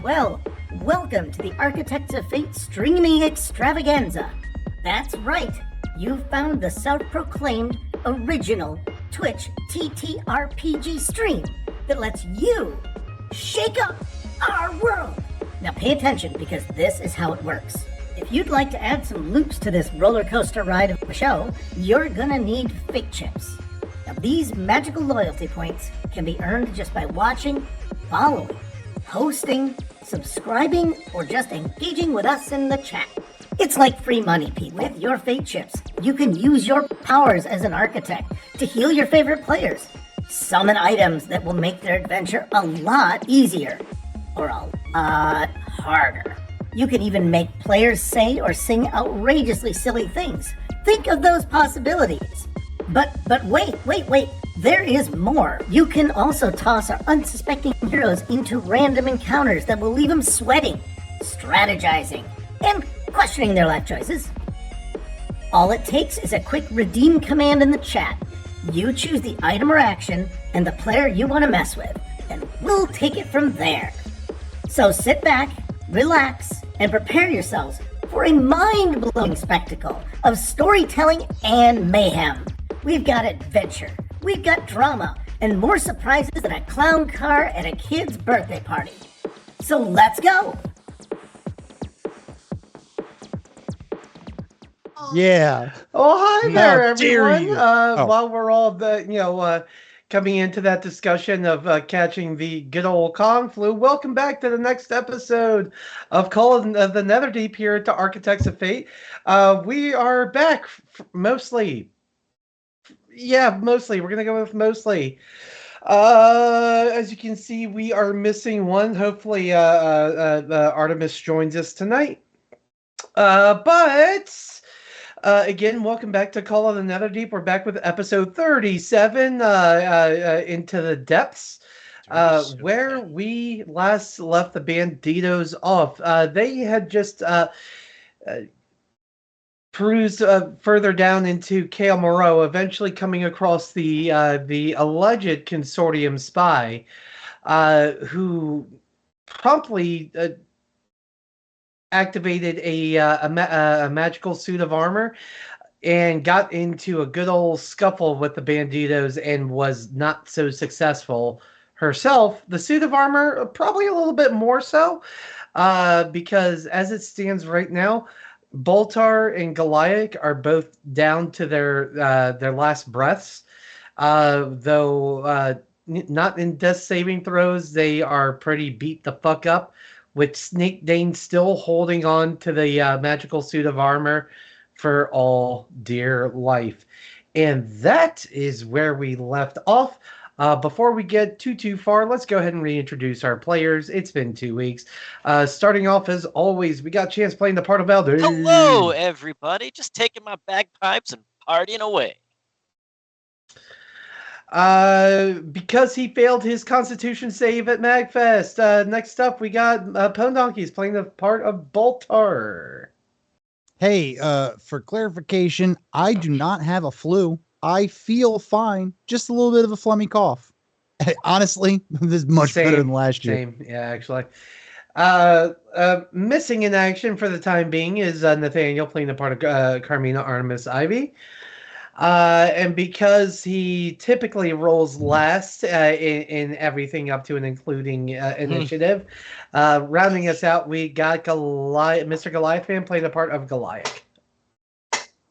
Well, welcome to the Architects of Fate streaming extravaganza. That's right, you've found the self-proclaimed original Twitch TTRPG stream that lets you shake up our world. Now pay attention, because this is how it works. If you'd like to add some loops to this roller coaster ride of a show, you're gonna need fate chips. Now these magical loyalty points can be earned just by watching, following, hosting, subscribing, or just engaging with us in the chat. It's like free money, Pete. With your fate chips, you can use your powers as an architect to heal your favorite players, summon items that will make their adventure a lot easier, or a lot harder. You can even make players say or sing outrageously silly things. Think of those possibilities. But wait. There is more. You can also toss our unsuspecting heroes into random encounters that will leave them sweating, strategizing, and questioning their life choices. All it takes is a quick redeem command in the chat. You choose the item or action and the player you want to mess with, and we'll take it from there. So sit back, relax, and prepare yourselves for a mind-blowing spectacle of storytelling and mayhem. We've got adventure, we've got drama, and more surprises than a clown car at a kid's birthday party. So let's go! Yeah. Oh, hi there, How dare everyone. you. While we're all coming into that discussion of catching the good old Kong flu, welcome back to the next episode of Call of the Netherdeep here at the Architects of Fate. We are back mostly. Yeah, mostly. We're gonna go with mostly. As you can see, we are missing one. Hopefully, Artemis joins us tonight. Again, welcome back to Call of the Netherdeep. We're back with episode 37, Into the Depths, where we last left the Banditos off. They had just perused further down into Kael Moreau, eventually coming across the alleged Consortium spy, who promptly activated a magical suit of armor and got into a good old scuffle with the Banditos and was not so successful herself. The suit of armor, probably a little bit more so, because as it stands right now, Boltar and Goliath are both down to their last breaths. Though not in death saving throws, they are pretty beat the fuck up, with Snake Dane still holding on to the magical suit of armor for all dear life. And that is where we left off. Before we get too far, let's go ahead and reintroduce our players. It's been 2 weeks. Starting off, as always, we got Chance playing the part of Aldain. Hello, everybody. Just taking my bagpipes and partying away. Because he failed his Constitution save at MagFest. Next up, we got Pondonkeys playing the part of Boltar. Hey, for clarification, I do not have a flu. I feel fine. Just a little bit of a phlegmy cough. Honestly, this is much better than last year. Same, yeah, actually. Missing in action for the time being is Nathaniel playing the part of Carmina Artemis Ivy. And because he typically rolls last in everything up to and including initiative, rounding us out, we got Mr. Goliath fan playing the part of Goliath.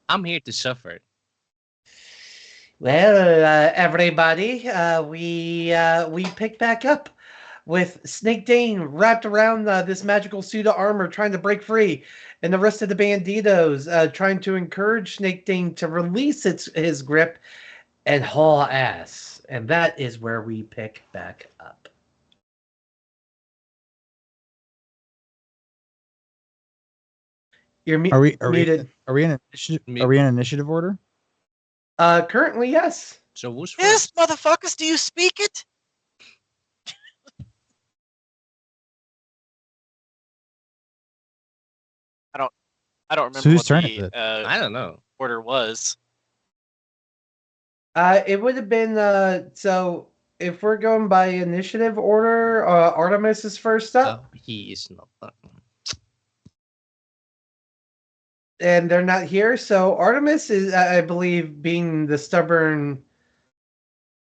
I'm here to suffer. Well, everybody, we pick back up with Snake Dane wrapped around this magical suit of armor, trying to break free, and the rest of the Banditos trying to encourage Snake Dane to release his grip and haul ass. And that is where we pick back up. You're muted. Are we in initiative order? Currently, yes. So who's Yes, motherfuckers, do you speak it? I don't remember So whose what turn the is it? I don't know order was. It would have been so if we're going by initiative order, Artemis is first up. He is not. And they're not here. So Artemis is, I believe, being the stubborn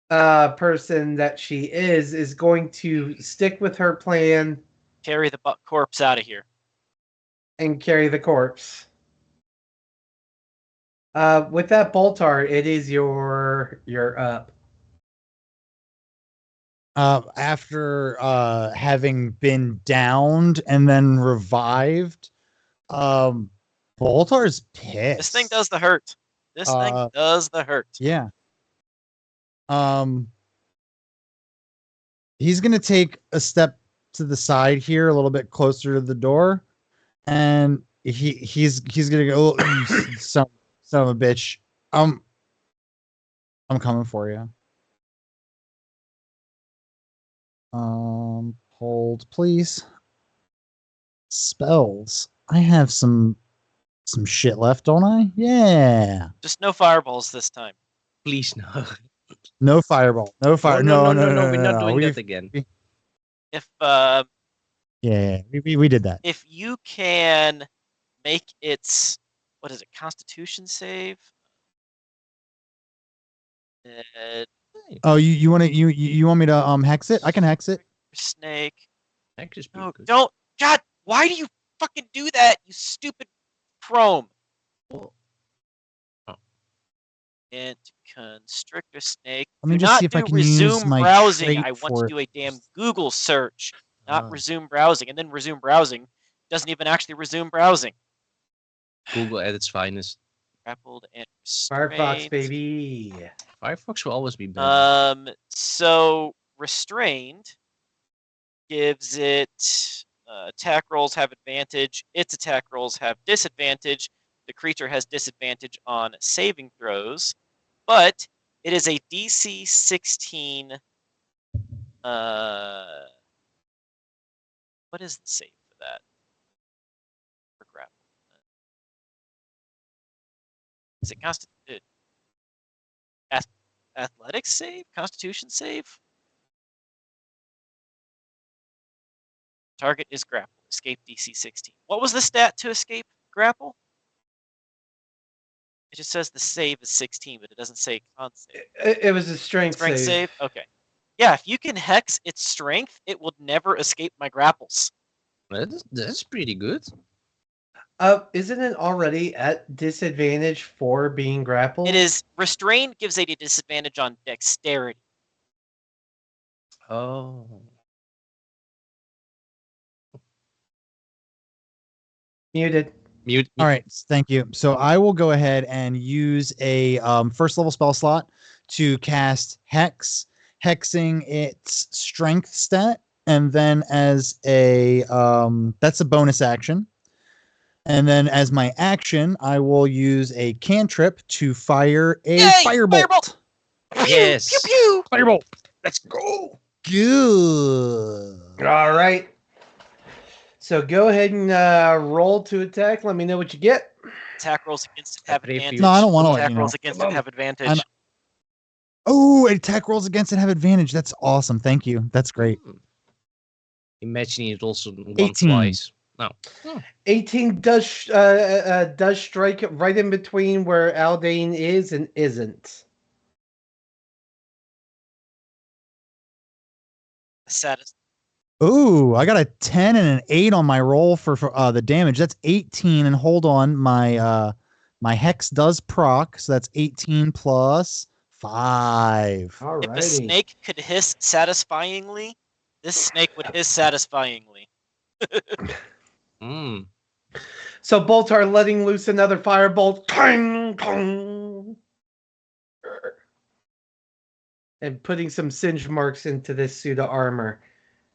person that she is going to stick with her plan Carry the corpse out of here. and carry the corpse. With that, Boltar, it is you're up. After having been downed and then revived, Boltar's pissed. This thing does the hurt. This thing does the hurt. Yeah. He's gonna take a step to the side here, a little bit closer to the door, and he's gonna go, "Oh, you son of a bitch. I'm coming for you. Hold, please. Spells. I have some shit left, don't I? Yeah. Just no fireballs this time. Please no. No fireball. No fire. No. We're not doing that again. If Yeah, we did that. if you can make its Constitution save? Oh, you want to you want me to hex it? I can hex it. Snake. No, Don't. God, why do you fucking do that? You stupid Chrome. Oh. And constrictor snake. Let me Do just not see if I do can use resume my browsing. trait I want for to it. do a damn Google search, not resume browsing. And then resume browsing doesn't even actually resume browsing. Google at its finest. Grappled and Firefox, restrained. baby. Firefox will always be better. So restrained gives it attack rolls have advantage. Its attack rolls have disadvantage. The creature has disadvantage on saving throws, but it is a DC 16. What is the save for that? For grapple. Is it athletics save? Constitution save? Target is grapple. Escape DC 16. What was the stat to escape grapple? It just says the save is 16, but it doesn't say con save. It was a strength save. Okay. Yeah, if you can hex its strength, it will never escape my grapples. That's pretty good. Isn't it already at disadvantage for being grappled? It is restrained gives it a disadvantage on dexterity. Oh. Muted. Mute. All right, thank you. So I will go ahead and use a first level spell slot to cast Hex, hexing its strength stat, and then as a that's a bonus action. And then as my action, I will use a cantrip to fire a firebolt. Yes. Pew pew. Firebolt. Let's go. Good. All right. So go ahead and roll to attack. Let me know what you get. Attack rolls against it have advantage. No, I don't want to let Attack you know. rolls against it have advantage. Oh, attack rolls against it have advantage. That's awesome. Thank you. That's great. Imagine it also once 18. twice. No. 18 does strike right in between where Aldain is and isn't. Satis- Ooh, I got a 10 and an 8 on my roll for the damage. That's 18. And hold on, my hex does proc, so that's 18 plus 5. All If a snake could hiss satisfyingly, this snake would hiss satisfyingly. So Boltar letting loose another firebolt. Ping, ping, and putting some singe marks into this suit of armor.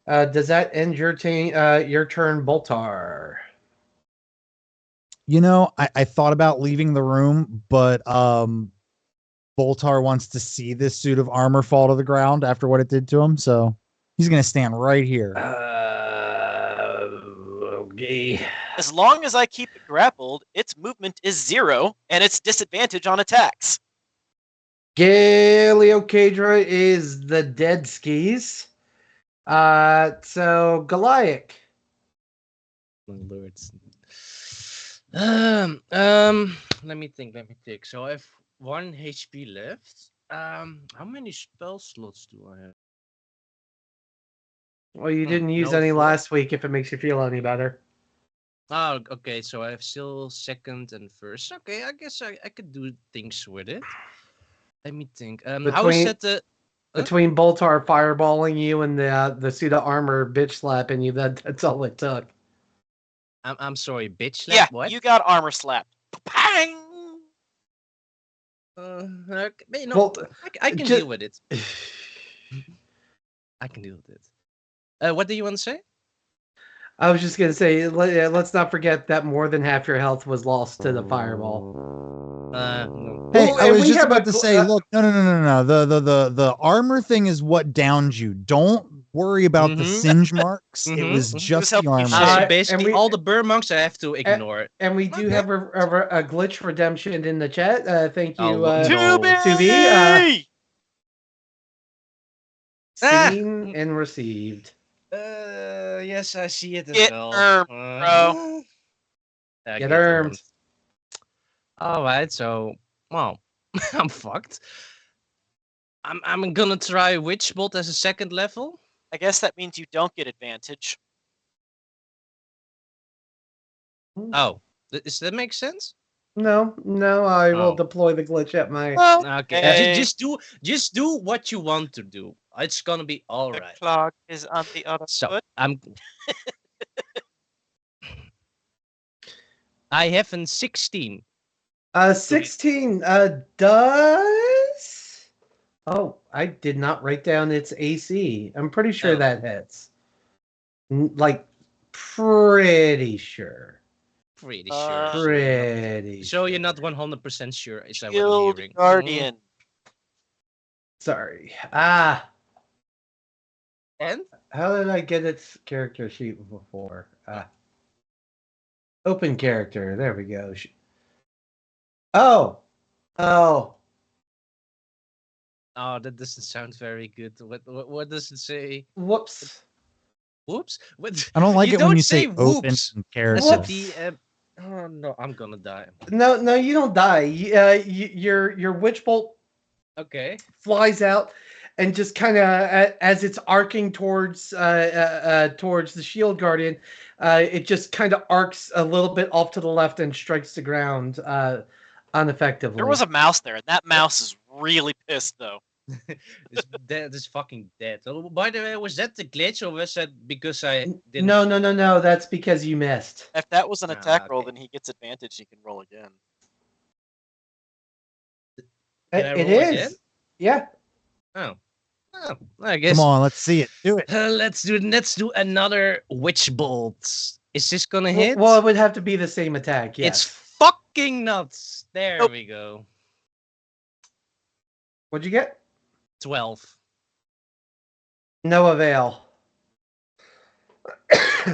Does that end your turn, Boltar? You know, I thought about leaving the room, but Boltar wants to see this suit of armor fall to the ground after what it did to him, so he's going to stand right here. Okay. As long as I keep it grappled, its movement is 0, and its disadvantage on attacks. Galeocadra is the dead skis. So Goliath. My lords. Let me think. So I have 1 HP left. How many spell slots do I have? Well, you didn't use no, any 4. last week. If it makes you feel any better. Oh, okay. So I have still second and first. Okay, I guess I could do things with it. Let me think. How is that the? Between Boltar fireballing you and the suit of armor bitch slapping you, that's all it took. I'm sorry, bitch slap. Yeah, What? you got armor slapped. Bang! Okay, but, you know, Well, I can ju- deal with it. I can deal with it. What do you want to say? I was just gonna say, let's not forget that more than half your health was lost to the fireball. No. Hey, Well, I and was we just have about a to cl- say, look, no. The armor thing is what downed you. Don't worry about the Mhm. singe marks. It Mhm, was mhm. just helping the you armor. shit. So and basically, we all the burn monks I have to ignore. and we do Okay. have a glitch redemption in the chat. Thank you, Oh, no. to be seen and received. Yes, I see it as Get well. ermed, bro. Get armed. All right, so well, I'm fucked. I'm gonna try Witch Bolt as a second level. I guess that means you don't get advantage. Oh, does that make sense? No, I will Oh. deploy the glitch at my. Okay, Hey, just do what you want to do. It's gonna be all the right. clock is on the other So foot. I have an 16. 16 does. Oh, I did not write down its AC. I'm pretty sure Oh. that hits. Like, pretty sure. Pretty sure. Pretty So you're sure. not 100% sure. Is that what I'm Shield hearing? Guardian. Sorry. And How did I get its character sheet before? Open character. There we go. Oh. oh, that doesn't sound very good. What does it say? Whoops. Whoops. What? I don't like You it when don't you say whoops. open As a character. DM. Oh no, I'm gonna die. No, you don't die. Your witch bolt Okay. flies out and just kind of as it's arcing towards the shield guardian, it just kind of arcs a little bit off to the left and strikes the ground ineffectively. There was a mouse there, and that mouse is really pissed, though. This fucking dead. Oh, by the way, was that the glitch or was that because I didn't? No. That's because you missed. If that was an attack roll, okay. then he gets advantage. He can roll again. Can I It roll is. again? Yeah. Oh, I guess. Come on, let's see it. Do it. Let's do another witch bolt. Is this gonna hit? Well, it would have to be the same attack. Yes. It's fucking nuts. There Nope. we go. What'd you get? 12. No avail.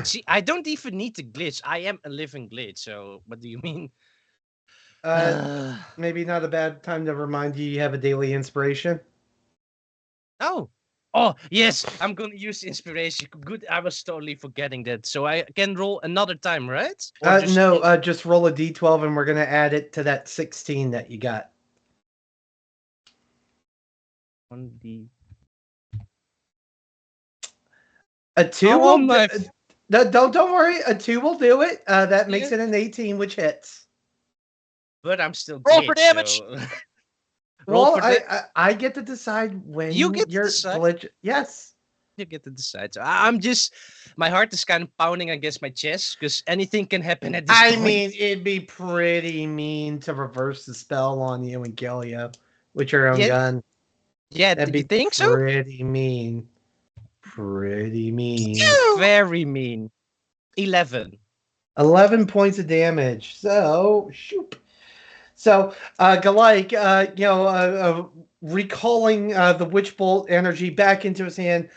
See, I don't even need the glitch. I am a living glitch. So, what do you mean? Maybe not a bad time to remind you have a daily inspiration. Oh, yes. I'm gonna use inspiration. Good. I was totally forgetting that. So I can roll another time, right? Or Just roll a d12 and we're gonna add it to that 16 that you got. 1d. A 2 Oh, will my no, don't worry. A 2 will do it. That makes Yeah. it an 18, which hits. But I'm still Roll for glitched, damage! so- Roll Well, for I get to decide when You get to your decide? glitch. Yes. You get to decide. So I'm just, my heart is kind of pounding against my chest because anything can happen at this I point. mean, it'd be pretty mean to reverse the spell on you and kill you with your own Yeah, gun. yeah. That'd Did be you think so? pretty mean. Pretty mean. Very mean. 11. 11 points of damage. So, shoot. So, Galaik, recalling the Witch Bolt energy back into his hand,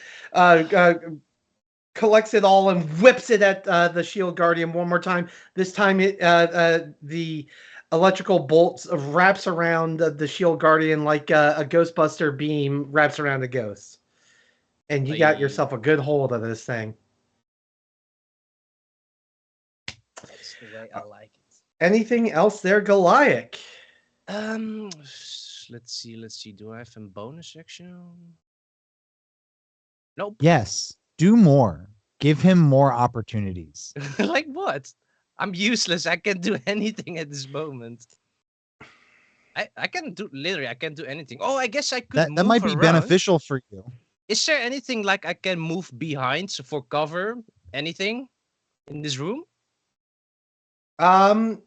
collects it all and whips it at the Shield Guardian one more time. This time, the electrical bolt wraps around the shield guardian like a Ghostbuster beam wraps around a ghost. And you got yourself a good hold of this thing. That's the way I like it. Anything else there, Goliath? Let's see. Do I have a bonus action? Nope. Yes. Do more. Give him more opportunities. Like what? I'm useless. I can't do anything at this moment. I can't do anything. Oh, I guess I could That move might be around. beneficial for you. Is there anything like I can move behind for cover? Anything in this room?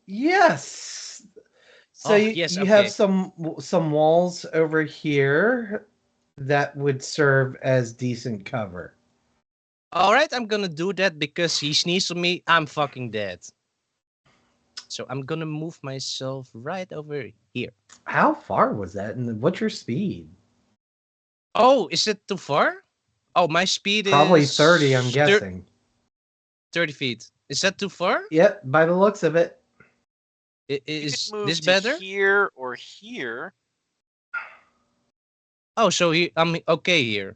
Yes. So you have some walls over here that would serve as decent cover. All right, I'm gonna do that because he sneezed on me. I'm fucking dead. So I'm gonna move myself right over here. How far was that? And what's your speed? Oh, is it too far? Oh, my speed Probably is 30, I'm guessing. 30 feet. Is that too far? Yep, by the looks of it. Is move this to better? Here or here. Oh, so I'm okay here.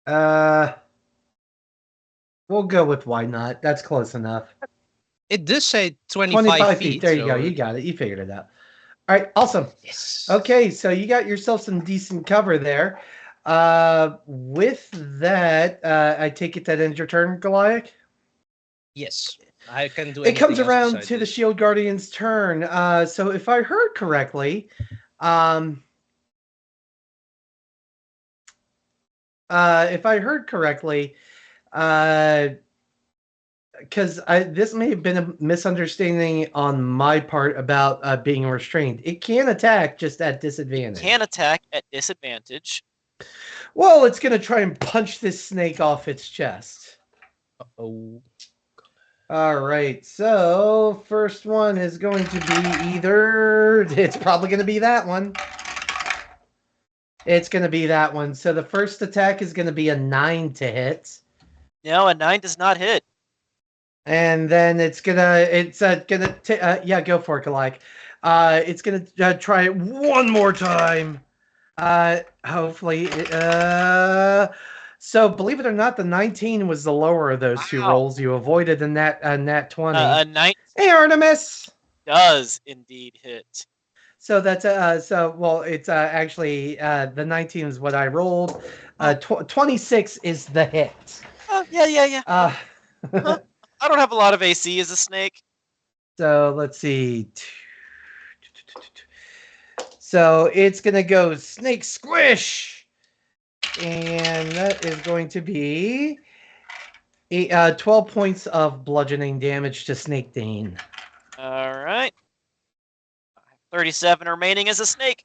We'll go with why not. That's close enough. It does say 25 feet. There you go. You got it. You figured it out. All right, awesome. Yes. Okay, so you got yourself some decent cover there. With that, I take it that ends your turn, Goliath? Yes. I can do it anything comes else around besides to the this. Shield Guardian's turn. So if I heard correctly, because this may have been a misunderstanding on my part about being restrained. It can attack just at disadvantage. Can attack at disadvantage. Well, it's going to try and punch this snake off its chest. Oh. All right, so first one is going to be it's probably going to be that one. It's going to be that one. So the first attack is going to be a 9 to hit. No, a 9 does not hit. And then it's gonna go for it, Goliath. It's gonna try it one more time. Hopefully. So believe it or not, the 19 was the lower of those two rolls. You avoided the nat 20. A 19 hey, Artemis does indeed hit. So that's it's actually the 19 is what I rolled. 26 is the hit. Oh yeah. I don't have a lot of AC as a snake. So let's see. So it's going to go snake squish. And that is going to be 12 points of bludgeoning damage to Snake Dane. All right. 37 remaining as a snake.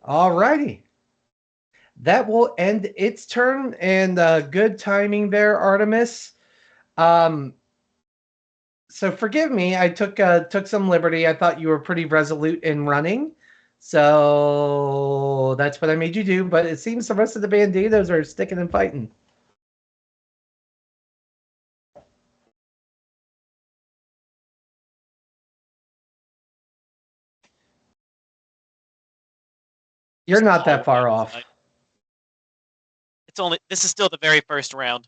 All righty. That will end its turn. And good timing there, Artemis. So forgive me, I took some liberty. I thought you were pretty resolute in running. So that's what I made you do, but it seems the rest of the Banditos are sticking and fighting. You're not that far off. This is still the very first round.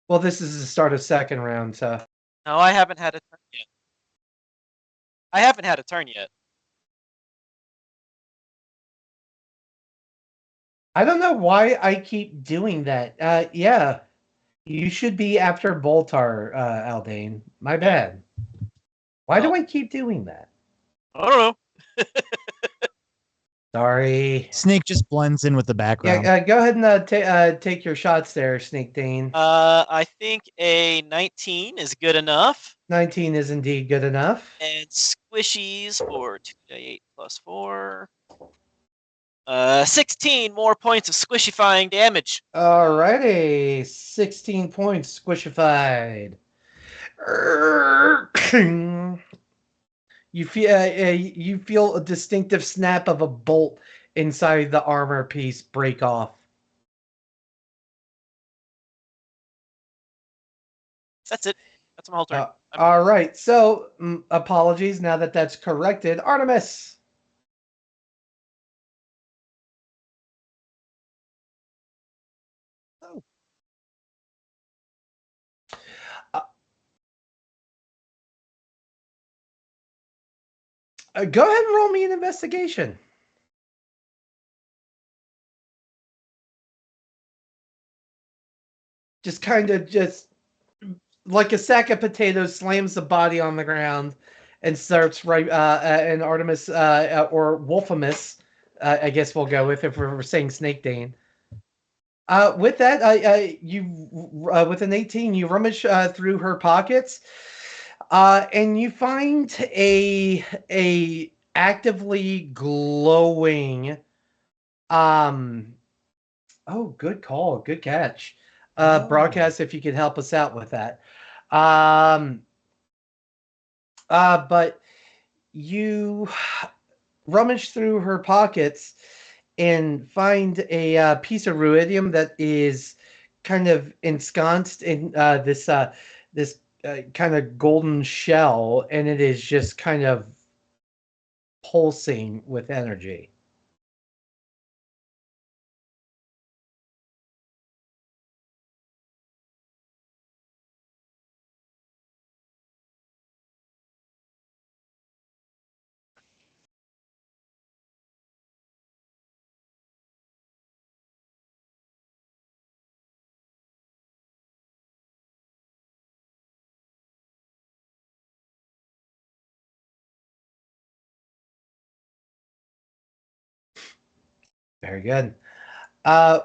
Well, this is the start of second round, so. No, I haven't had a turn yet. I haven't had a turn yet. I don't know why I keep doing that. Yeah. You should be after Boltar, Aldain. My bad. Why do I keep doing that? I don't know. Sorry. Snake just blends in with the background. Yeah, go ahead and take your shots there, Snake Dane. I think a 19 is good enough. 19 is indeed good enough. And squishies for 2d8 plus 4. 16 more points of squishifying damage. Alrighty, 16 points squishified. You feel a distinctive snap of a bolt inside the armor piece break off. That's it. That's my whole turn. All right. So, apologies. Now that that's corrected, Artemis. Oh. Uh, go ahead and roll me an investigation. Just kind of just like a sack of potatoes slams the body on the ground and starts right and Artemis or Wolfimus, I guess we'll go with if we're saying Snake Dane. With that, you with an 18, you rummage through her pockets, and you find a actively glowing. Um, oh, good call, good catch. Broadcast, if you could help us out with that. But you rummage through her pockets and find a piece of ruidium that is kind of ensconced in this kind of golden shell, and it is just kind of pulsing with energy. Very good.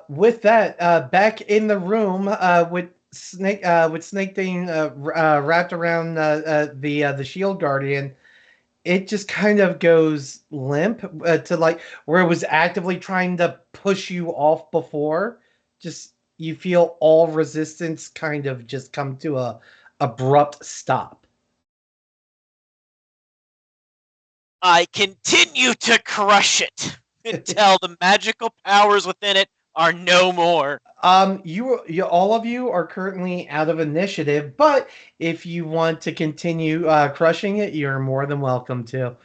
With that, back in the room with Snake Thing wrapped around the Shield Guardian, it just kind of goes limp to like where it was actively trying to push you off before. Just you feel all resistance kind of just come to a abrupt stop. I continue to crush it until the magical powers within it are no more. You all of you are currently out of initiative, but if you want to continue crushing it, you're more than welcome to.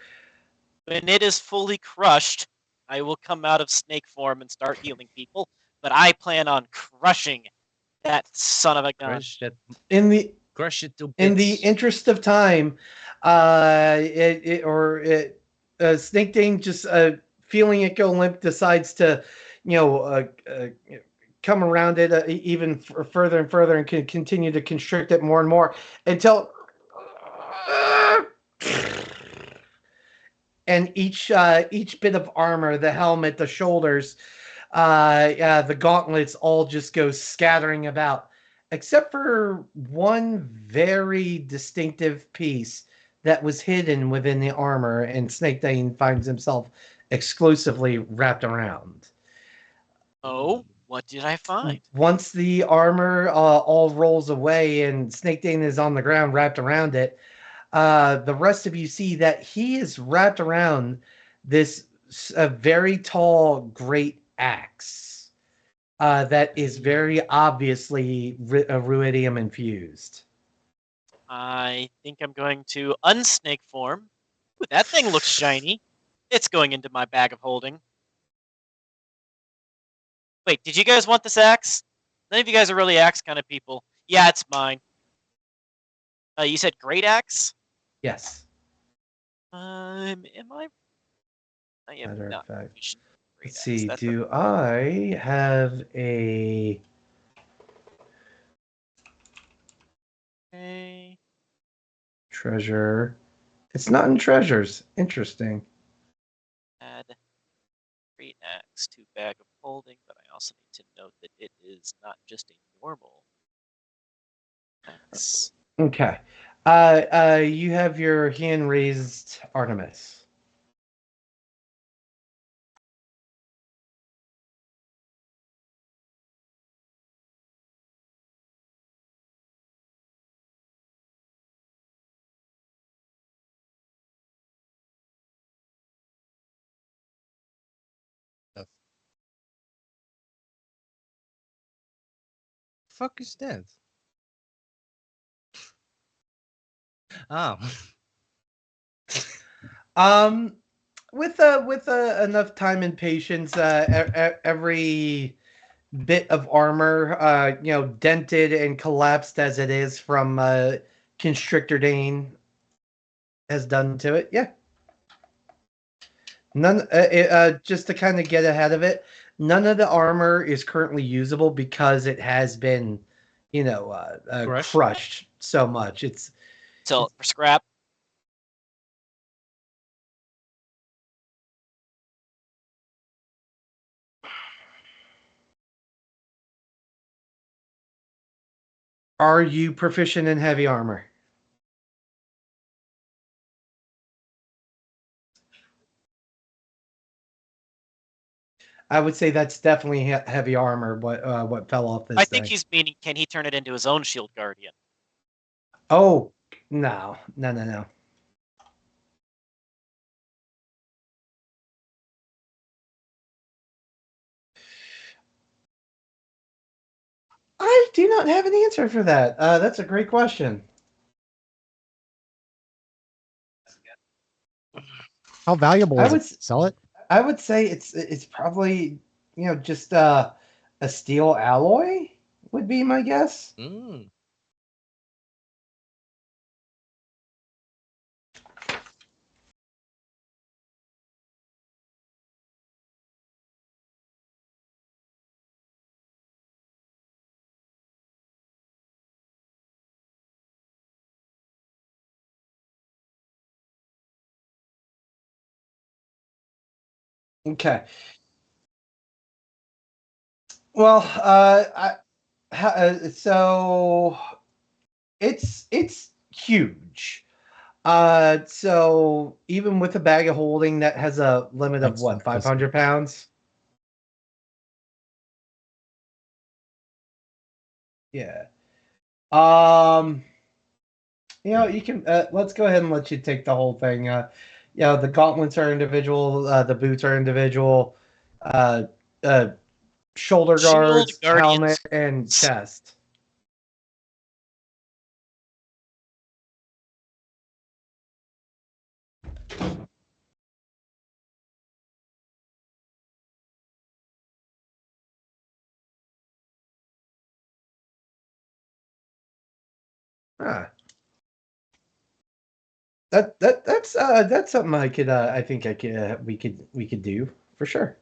When it is fully crushed, I will come out of snake form and start healing people. But I plan on crushing that son of a gun. In the Crush it to bits. in the interest of time, Snake Dane just feeling it go limp decides to, you know, come around it even further and further and can continue to constrict it more and more until. And each bit of armor, the helmet, the shoulders, the gauntlets, all just go scattering about, except for one very distinctive piece that was hidden within the armor, and Snake Dane finds himself exclusively wrapped around. Oh, what did I find? Once the armor all rolls away and Snake Dane is on the ground wrapped around it, the rest of you see that he is wrapped around this very tall great axe that is very obviously ruidium infused. I think I'm going to unsnake form. Ooh, that thing looks shiny. It's going into my bag of holding. Wait, did you guys want this axe? None of you guys are really axe kind of people. Yeah, it's mine. You said great axe? Yes. Am I? I am Matter of not. fact. Let's Let's see. Do I have a? Okay. Treasure? It's not in treasures. Interesting. Add great axe to bag of holding, but I also need to note that it is not just a normal axe. Okay. You have your hand raised, Artemis. Fuck is that? Oh. With enough time and patience, every bit of armor, dented and collapsed as it is from Constrictor Dane, has done to it. Yeah. Just to kind of get ahead of it, none of the armor is currently usable because it has been, crushed so much. Sell it for scrap. Are you proficient in heavy armor? I would say that's definitely heavy armor. What fell off this I think thing? he's meaning, can he turn it into his own shield guardian? Oh, no. I do not have an answer for that. That's a great question. How valuable I is would it? Sell it? I would say it's probably just a steel alloy would be my guess. Mm. Okay. Well, so it's huge. So even with a bag of holding, that has a limit of Thanks, what, Chris. 500 pounds? Yeah. Um, you can let's go ahead and let you take the whole thing. The gauntlets are individual, the boots are individual, uh, uh, shoulder Shield guards, helmet, guardians. and chest. Huh. That's something I think we could do for sure.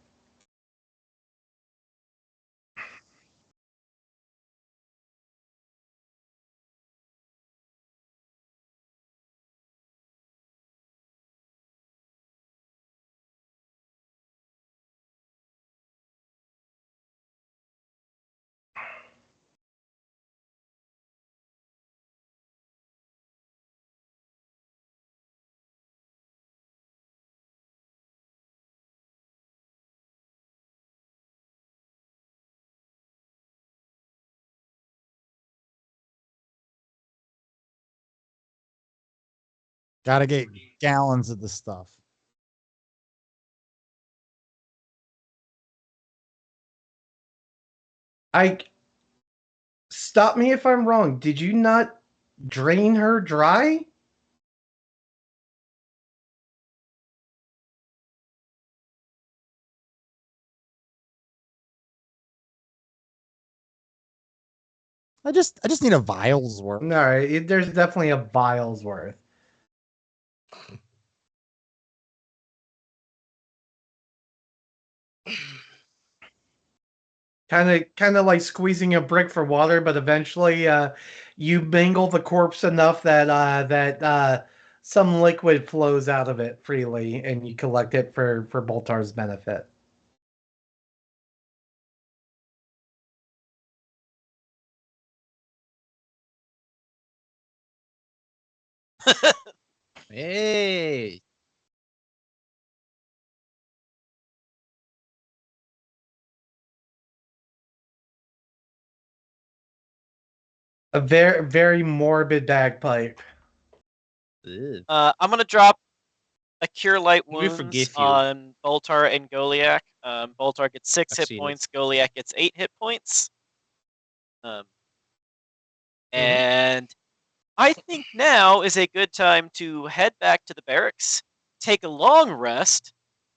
Gotta get gallons of the stuff. I Stop me if I'm wrong. Did you not drain her dry? I just need a vial's worth. No, there's definitely a vial's worth. Kind of like squeezing a brick for water, but eventually you mangle the corpse enough that some liquid flows out of it freely, and you collect it for Boltar's benefit. Hey. A very very morbid bagpipe. Ugh. I'm gonna drop a cure light We wounds forgive you. on Boltar and Goliath. Boltar gets 6 I've hit seen points. it. Goliath gets 8 hit points. Mm-hmm. And I think now is a good time to head back to the barracks, take a long rest,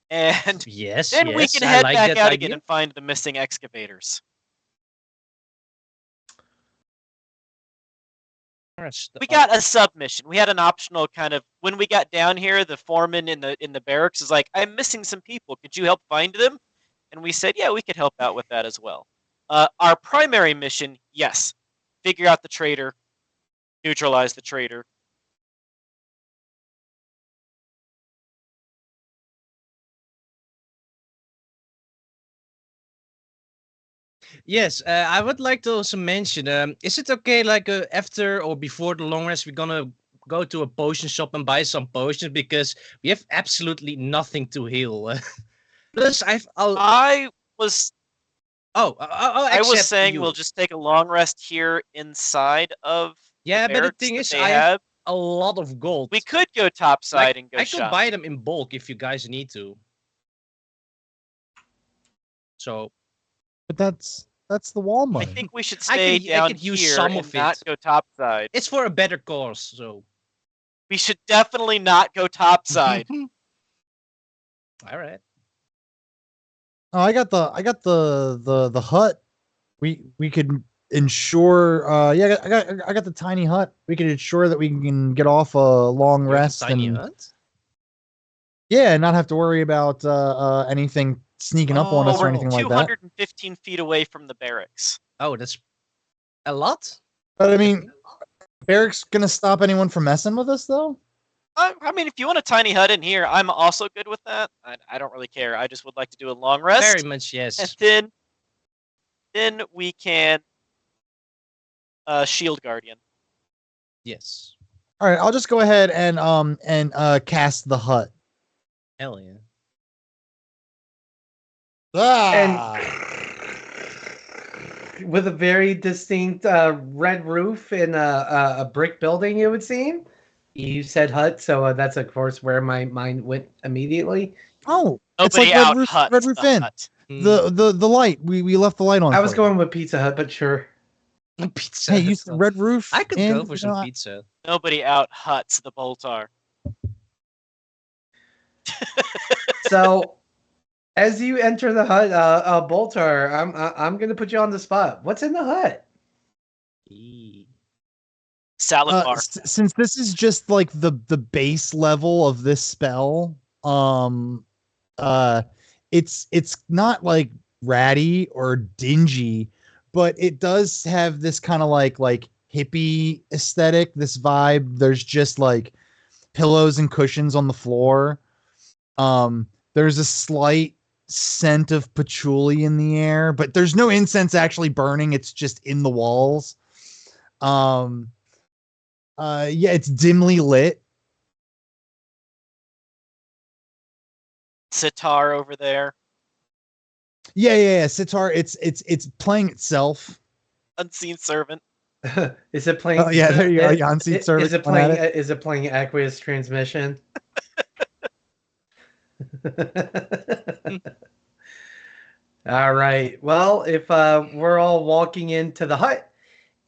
and Yes, then we yes, can I head like back that out idea. again and find the missing excavators. We got a submission. We had an optional kind of when we got down here. The foreman in the barracks is like, "I'm missing some people. Could you help find them?" And we said, "Yeah, we could help out with that as well." Our primary mission, yes, figure out the traitor, neutralize the traitor. Yes, I would like to also mention, is it okay, like, after or before the long rest, we're gonna go to a potion shop and buy some potions because we have absolutely nothing to heal. Plus, I was I'll I was accept saying you. we'll just take a long rest here inside of Yeah, the but the barracks thing that is, they I have have. a lot of gold. We could go topside Like, and go I could buy shopping. them in bulk if you guys need to. So But that's the wall I money. think we should I stay could down use here some and of not it. go topside. It's for a better cause. So We should definitely not go topside. all right. Oh, I got the hut. We could ensure. Yeah, I got the tiny hut. We could ensure that we can get off a long You have a rest tiny and hut? yeah, not have to worry about anything sneaking up on Oh, us or We're anything like that. 215 feet away from the barracks. Oh, that's a lot. But I mean, Eric's gonna stop anyone from messing with us though. I mean, if you want a tiny hut in here, I'm also good with that. I don't really care. I just would like to do a long rest. Very much, And yes. then we can shield guardian. Yes. All right, I'll just go ahead and cast the hut. Hell yeah. Ah! With a very distinct red roof in a brick building, it would seem. You said hut, so that's of course where my mind went immediately. Oh, it's Nobody like out Red huts Roof the Inn. hut. The light. We left the light on. I was for going with Pizza Hut, but sure. Pizza. Hey, you Hut. said Red Roof. I could Inn, go for you some know, pizza. Nobody out huts the Boltar. So, as you enter the hut, Boltar, I'm gonna put you on the spot. What's in the hut? Salad bar. Since this is just like the base level of this spell, it's not like ratty or dingy, but it does have this kind of like hippie aesthetic, this vibe. There's just like pillows and cushions on the floor. There's a slight scent of patchouli in the air, but there's no incense actually burning. It's just in the walls. Yeah, it's dimly lit. Sitar over there. Yeah. Sitar, it's playing itself. Unseen servant. Is it playing? Oh yeah, there you go. Yancy service. Is it playing? Is it playing Aqueous Transmission? All right. Well, if we're all walking into the hut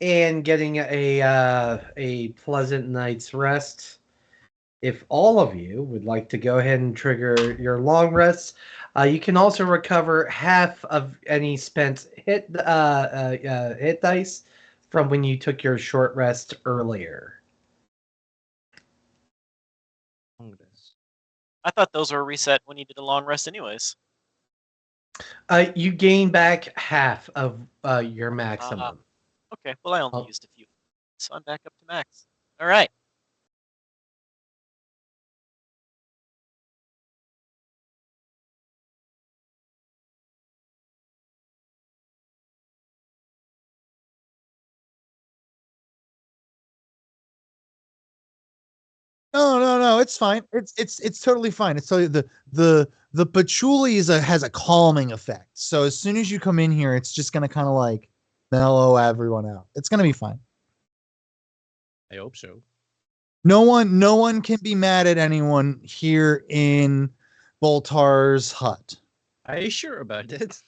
and getting a pleasant night's rest, if all of you would like to go ahead and trigger your long rests, you can also recover half of any spent hit dice from when you took your short rest earlier. I thought those were reset when you did a long rest anyways. You gain back half of your maximum. Okay, well I only used a few, so I'm back up to max. All right. No, it's fine. It's totally fine. It's totally the patchouli has a calming effect. So as soon as you come in here, it's just gonna kind of like mellow everyone out. It's gonna be fine. I hope so. No one can be mad at anyone here in Boltar's hut. Are you sure about it?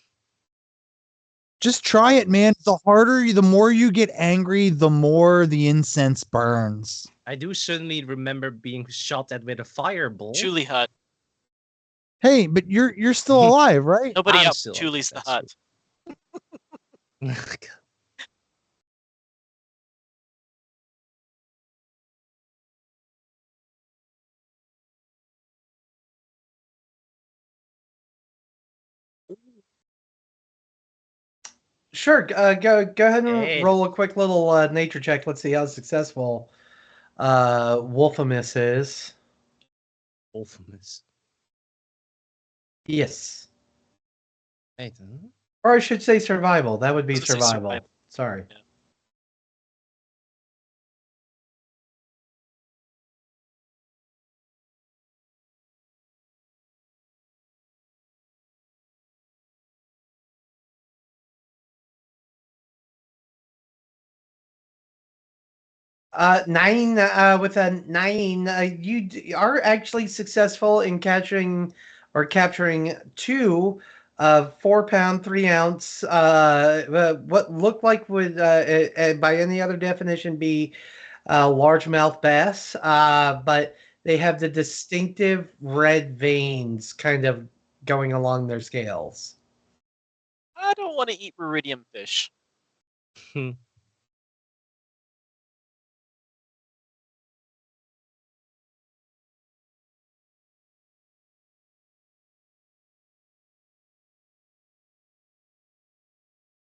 Just try it, man. The more you get angry, the more the incense burns. I do certainly remember being shot at with a fireball. Chuli hut. Hey, but you're still alive, right? Nobody I'm up. still Chuli's the alive, hut. Sure. Go ahead and Hey. roll a quick little nature check. Let's see how successful Wolfimus is. Wolfimus. Yes. Wait, Or I should say survival. That would be I was gonna say survival. survival. Sorry. Yeah. Nine. With a 9, are actually successful in capturing 2 4-pound, 3-ounce. What look like would, by any other definition, be largemouth bass. But they have the distinctive red veins kind of going along their scales. I don't want to eat iridium fish.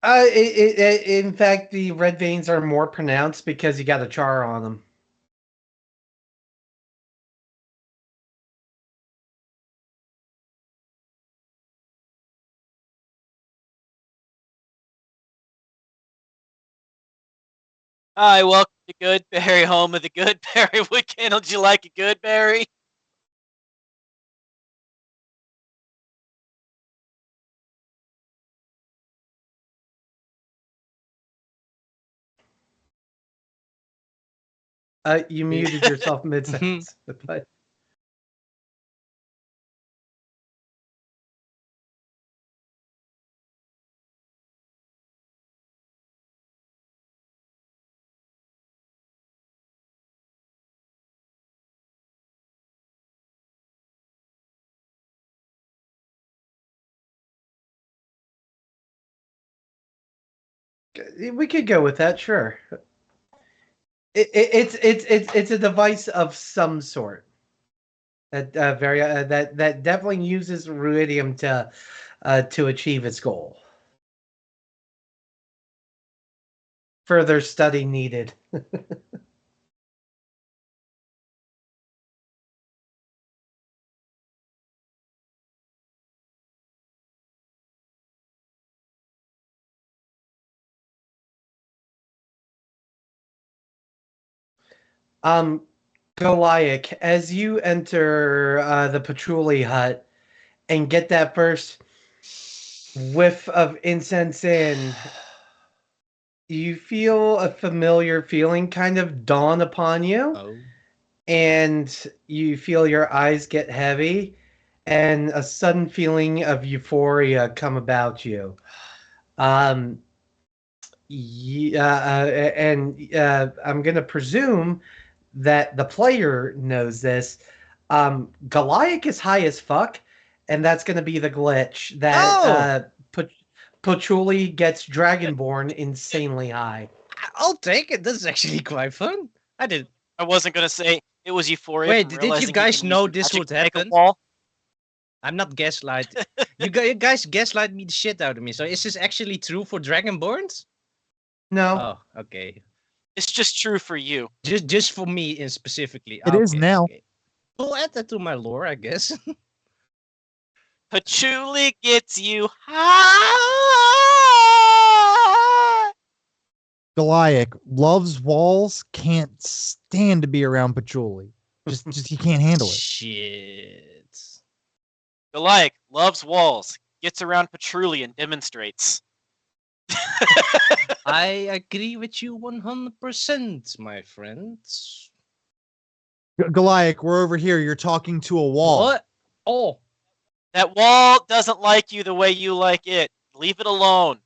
In fact, the red veins are more pronounced because you got a char on them. Hi, welcome to Goodberry, home of the Goodberry. What candle do you like a Goodberry? You muted yourself mid-sentence. But we could go with that, sure. It's a device of some sort that that definitely uses ruidium to achieve its goal. Further study needed. Goliath, as you enter the patchouli hut and get that first whiff of incense in, you feel a familiar feeling kind of dawn upon you. Oh. And you feel your eyes get heavy and a sudden feeling of euphoria come about you. I'm going to presume that the player knows this. Goliath is high as fuck, and that's going to be the glitch that Patchouli gets Dragonborn insanely high. I'll take it. This is actually quite fun. I wasn't gonna say it was euphoria. Wait, from did you realizing he guys can know use this magic would to make a happen? wall. I'm not gaslight. you guys gaslight me the shit out of me. So is this actually true for Dragonborns? No. Oh, okay. It's just true for you. Just for me in specifically. It is now. Okay. We'll add that to my lore, I guess. Patchouli gets you high. Goliath loves walls, can't stand to be around Patchouli. Just he can't handle it. Shit. Goliath loves walls, gets around Patchouli and demonstrates. I agree with you 100%, my friends. Goliath, we're over here. You're talking to a wall. What? Oh. That wall doesn't like you the way you like it. Leave it alone.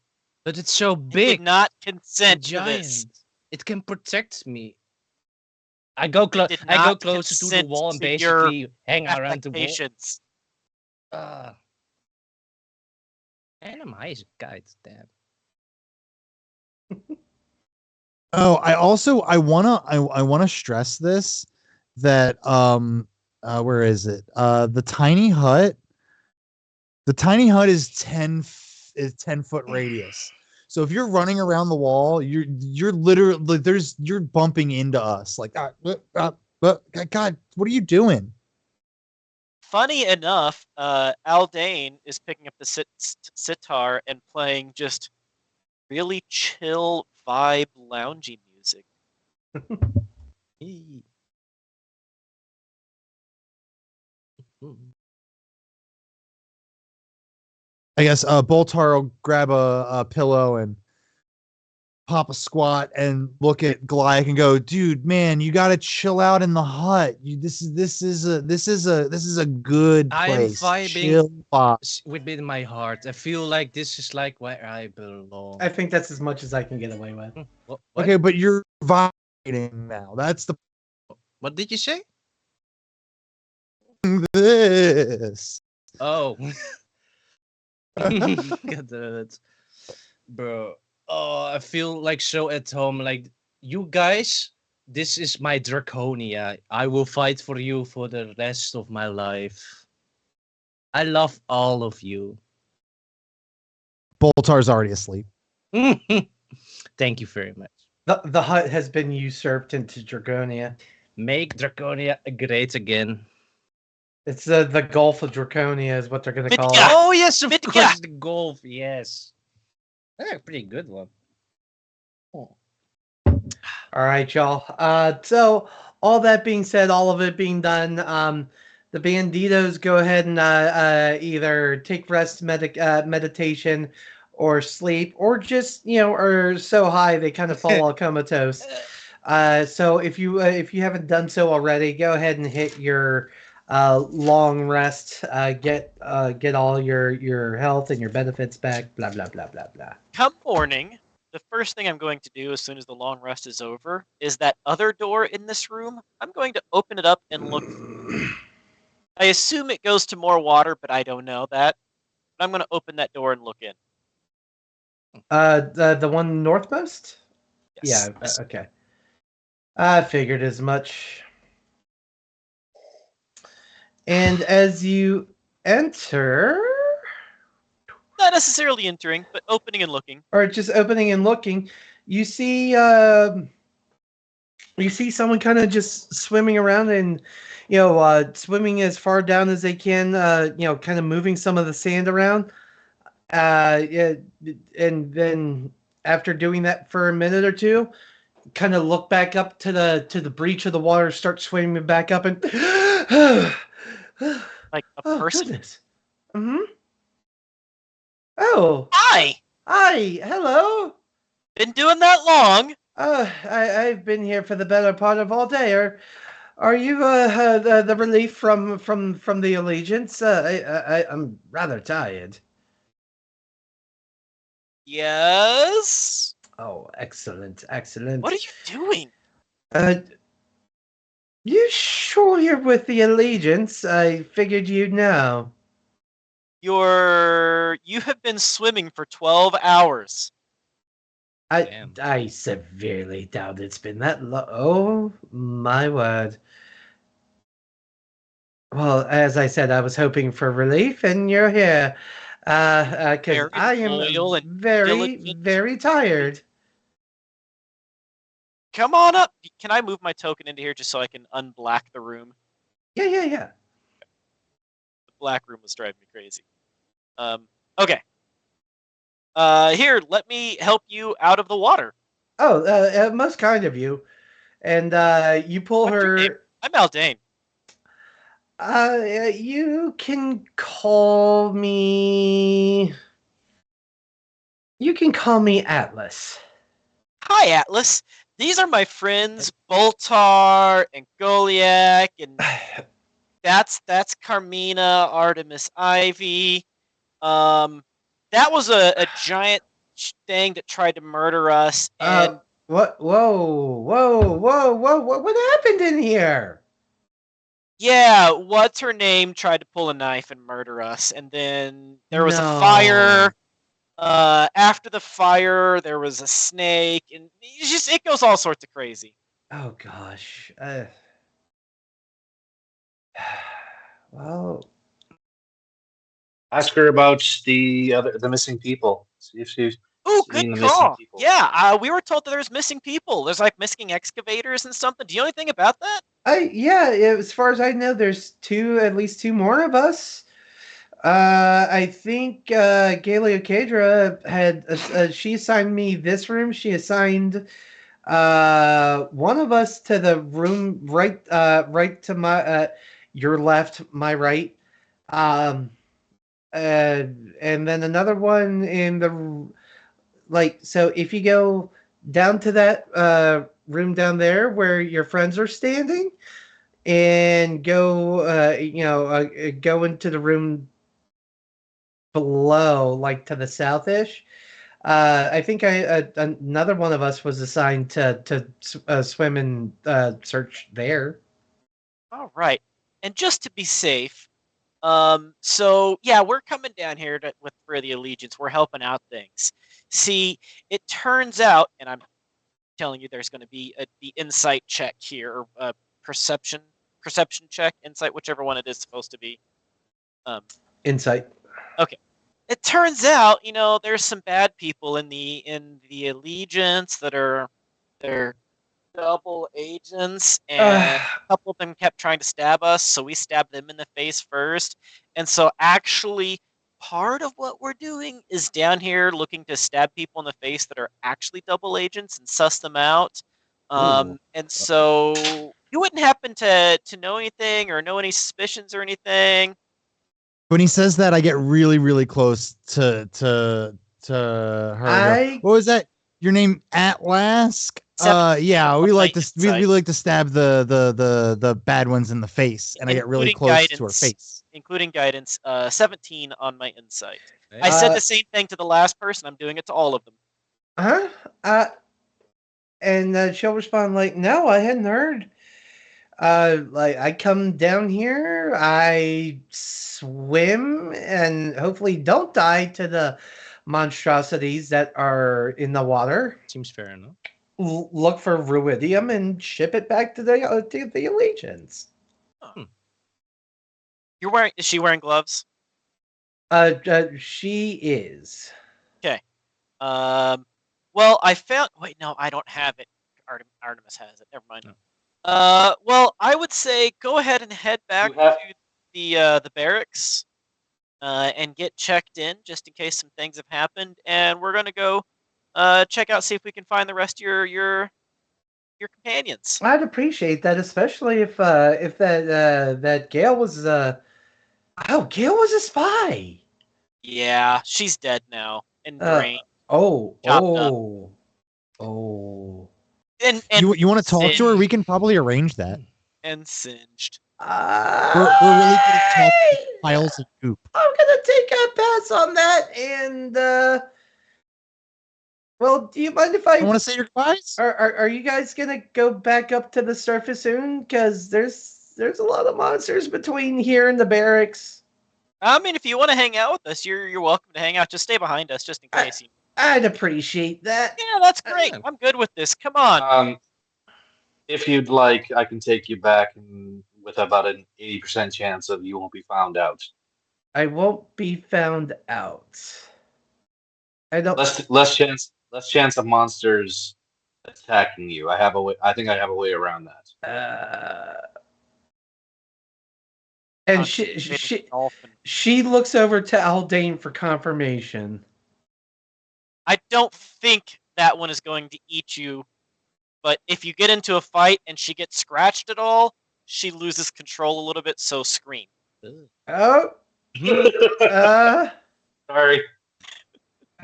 But it's so I big. did not and consent to giant. this. It can protect me. I go Did I go not closer to the consent wall and to your basically hang around the wall. affectations. And I'm eyes, guys. Damn. Oh, I wanna stress this that where is it? The tiny hut is 10-foot radius. So if you're running around the wall, you're literally you're bumping into us like God, what are you doing? Funny enough, Aldain is picking up the sitar and playing just really chill vibe loungy music. I guess Boltar will grab a pillow and pop a squat and look at Goliath and go, dude, man, you gotta chill out in the hut. This is a good I am place. vibing Chill vibe. within my heart. I feel like this is like where I belong. I think that's as much as I can get away with. What? Okay, but you're vibing now. That's the What did you say? this. Oh. Get it. Bro. Oh, I feel like so at home. Like, you guys, this is my Draconia. I will fight for you for the rest of my life. I love all of you. Boltar's already asleep. Thank you very much. The hut has been usurped into Draconia. Make Draconia great again. It's the Gulf of Draconia is what they're going to call Yeah. it. Oh, yes, of Mitka. course, the golf. Yes. That's a pretty good one. All right, y'all. So all that being said, all of it being done, the Banditos go ahead and either take rest, meditation, or sleep, or just are so high they kind of fall all comatose. So if you haven't done so already, go ahead and hit your long rest. Get all your health and your benefits back. Blah blah blah blah blah. Come morning, the first thing I'm going to do as soon as the long rest is over is that other door in this room. I'm going to open it up and look. I assume it goes to more water, but I don't know that. But I'm going to open that door and look in. The one northmost. Yes. Yeah. Okay. I figured as much. And as you enter, Not necessarily entering, but opening and looking. or just opening and looking, you see someone kind of just swimming around and swimming as far down as they can, kind of moving some of the sand around. Yeah, and then after doing that for a minute or two, kind of look back up to the breach of the water, start swimming back up, and Like a oh person. goodness. Mm-hmm. Oh, Hi! hi, hello. Been doing that long? I've been here for the better part of all day. Are you the relief from the Allegiance? I'm rather tired. Yes? Oh, excellent, excellent. What are you doing? You sure you're with the Allegiance? I figured you'd know. You have been swimming for 12 hours. Damn. I severely doubt it's been that long. Oh my word. Well, as I said, I was hoping for relief, and you're here. Because Very I am loyal and very, diligent. very tired. Come on up. Can I move my token into here just so I can unblack the room? Yeah. The black room was driving me crazy. Okay. Here, let me help you out of the water. Oh, most kind of you. And you pull What's your name? her. I'm Aldain. You can call me. You can call me Atlas. Hi, Atlas. These are my friends Boltar and Goliath, and that's Carmina, Artemis Ivy. That was a giant thing that tried to murder us, and What? Whoa! What happened in here? yeah, what's her name tried to pull a knife and murder us, and then there was a No. fire. After the fire, there was a snake, and it goes all sorts of crazy. Oh gosh. Well, Ask her about the missing people. See if she's Ooh, good seen the missing call. people. Yeah, we were told that there's missing people. There's like missing excavators and something. Do you know anything about that? yeah. As far as I know, there's at least two more of us. I think Galia Kadra had she assigned me this room. She assigned one of us to the room right to my your left, my right. And then another one in the so if you go down to that room down there where your friends are standing and go go into the room below, like to the southish. I think another one of us was assigned to swim and search there. All right. And just to be safe, so yeah, we're coming down here for the Allegiance. We're helping out things. See, it turns out, and I'm telling you, there's going to be the insight check here, or perception check, insight, whichever one it is supposed to be. Insight. Okay. It turns out, there's some bad people in the Allegiance they're double agents, and a couple of them kept trying to stab us, so we stabbed them in the face first. And so actually part of what we're doing is down here looking to stab people in the face that are actually double agents and suss them out. And so you wouldn't happen to know anything or know any suspicions or anything? When he says that, I get really, really close to her. What was that? Your name, Atlask? Yeah, we like to we like to stab the bad ones in the face, and I get really close to her face. Including guidance, 17 on my insight. I said the same thing to the last person. I'm doing it to all of them. And she'll respond like, "No, I hadn't heard. Like I come down here, I swim, and hopefully don't die to the monstrosities that are in the water. Seems fair enough. Look for ruidium and ship it back to the Allegiance." Is she wearing gloves? She is. Okay. Well, I found. Wait, no, I don't have it. Artemis has it. Never mind. No. Well, I would say go ahead and head back to the barracks, and get checked in just in case some things have happened. And we're gonna go check out, see if we can find the rest of your companions. I'd appreciate that, especially if that Gale was Gale was a spy. Yeah, she's dead now and brain. Oh. And you want to talk to her? We can probably arrange that. And singed. We're really good at talking piles of goop. I'm gonna take a pass on that, and well, do you mind if I want to say your goodbyes? Are you guys gonna go back up to the surface soon? Because there's a lot of monsters between here and the barracks. I mean, if you want to hang out with us, you're welcome to hang out. Just stay behind us, just in case. I'd appreciate that. Yeah, that's great. I'm good with this. Come on. If you'd like, I can take you back with about an 80% chance of you won't be found out. I won't be found out. I don't. Less chance of monsters attacking you. I think I have a way around that. And she looks over to Aldain for confirmation. I don't think that one is going to eat you, but if you get into a fight and she gets scratched at all, she loses control a little bit, so scream. Oh. Sorry.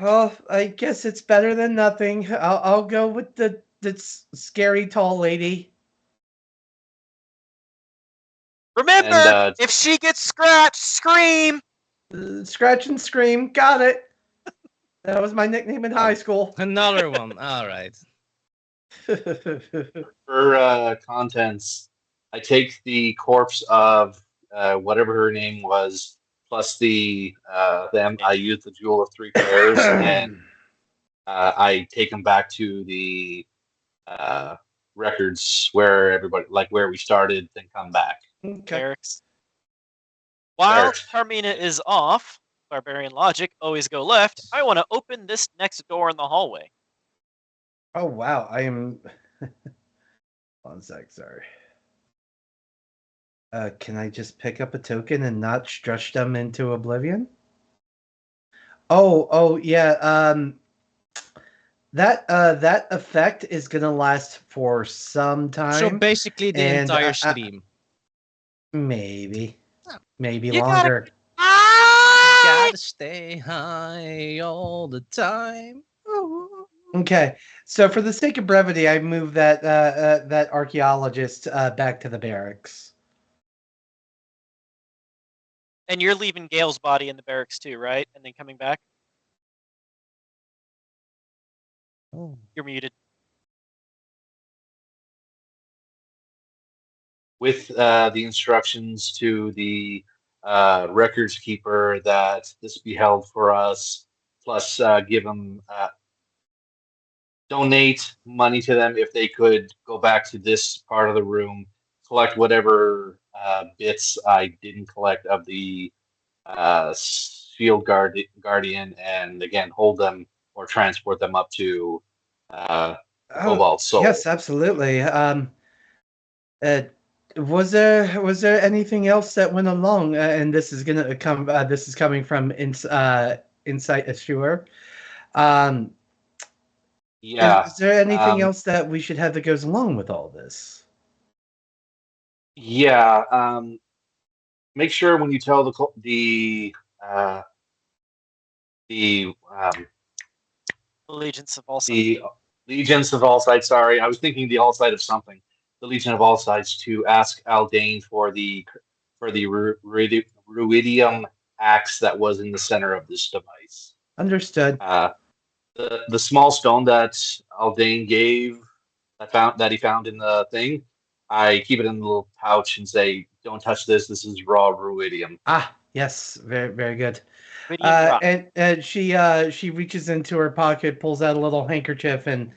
Well, I guess it's better than nothing. I'll go with the scary tall lady. Remember, if she gets scratched, scream. Scratch and scream. Got it. That was my nickname in high school. Another one. All right. For contents, I take the corpse of whatever her name was, plus the them. I use the Jewel of Three Pairs, and I take them back to the records where everybody, like where we started, then come back. Okay. Barracks. While Barracks. Carmina is off, barbarian logic, always go left. I want to open this next door in the hallway. Oh wow, I am. One sec, sorry. Can I just pick up a token and not stretch them into oblivion? Oh yeah. That effect is gonna last for some time. So basically, the and, entire stream. Maybe You longer. Gotta stay high all the time. Okay, so for the sake of brevity, I move that that archaeologist back to the barracks. And you're leaving Gale's body in the barracks too, right? And then coming back? Oh. You're muted. With the instructions to the records keeper that this be held for us, plus give them donate money to them if they could go back to this part of the room, collect whatever bits I didn't collect of the shield guardian, and again hold them or transport them up to Cobalt Soul. Yes, absolutely. Was there anything else that went along? And this is gonna come. This is coming from Insight Assure. Yeah. Is there anything else that we should have that goes along with all this? Yeah. Make sure when you tell the Allegiance of Allsight. the Allegiance of Allsight. Sorry, I was thinking the Allsight of something. The Legion of Allsights to ask Aldain for the ruidium axe that was in the center of this device. Understood. The small stone that Aldain gave, that he found in the thing, I keep it in a little pouch and say, "Don't touch this. This is raw ruidium." Ah, yes, very very good. Ruidium rock. And she reaches into her pocket, pulls out a little handkerchief, and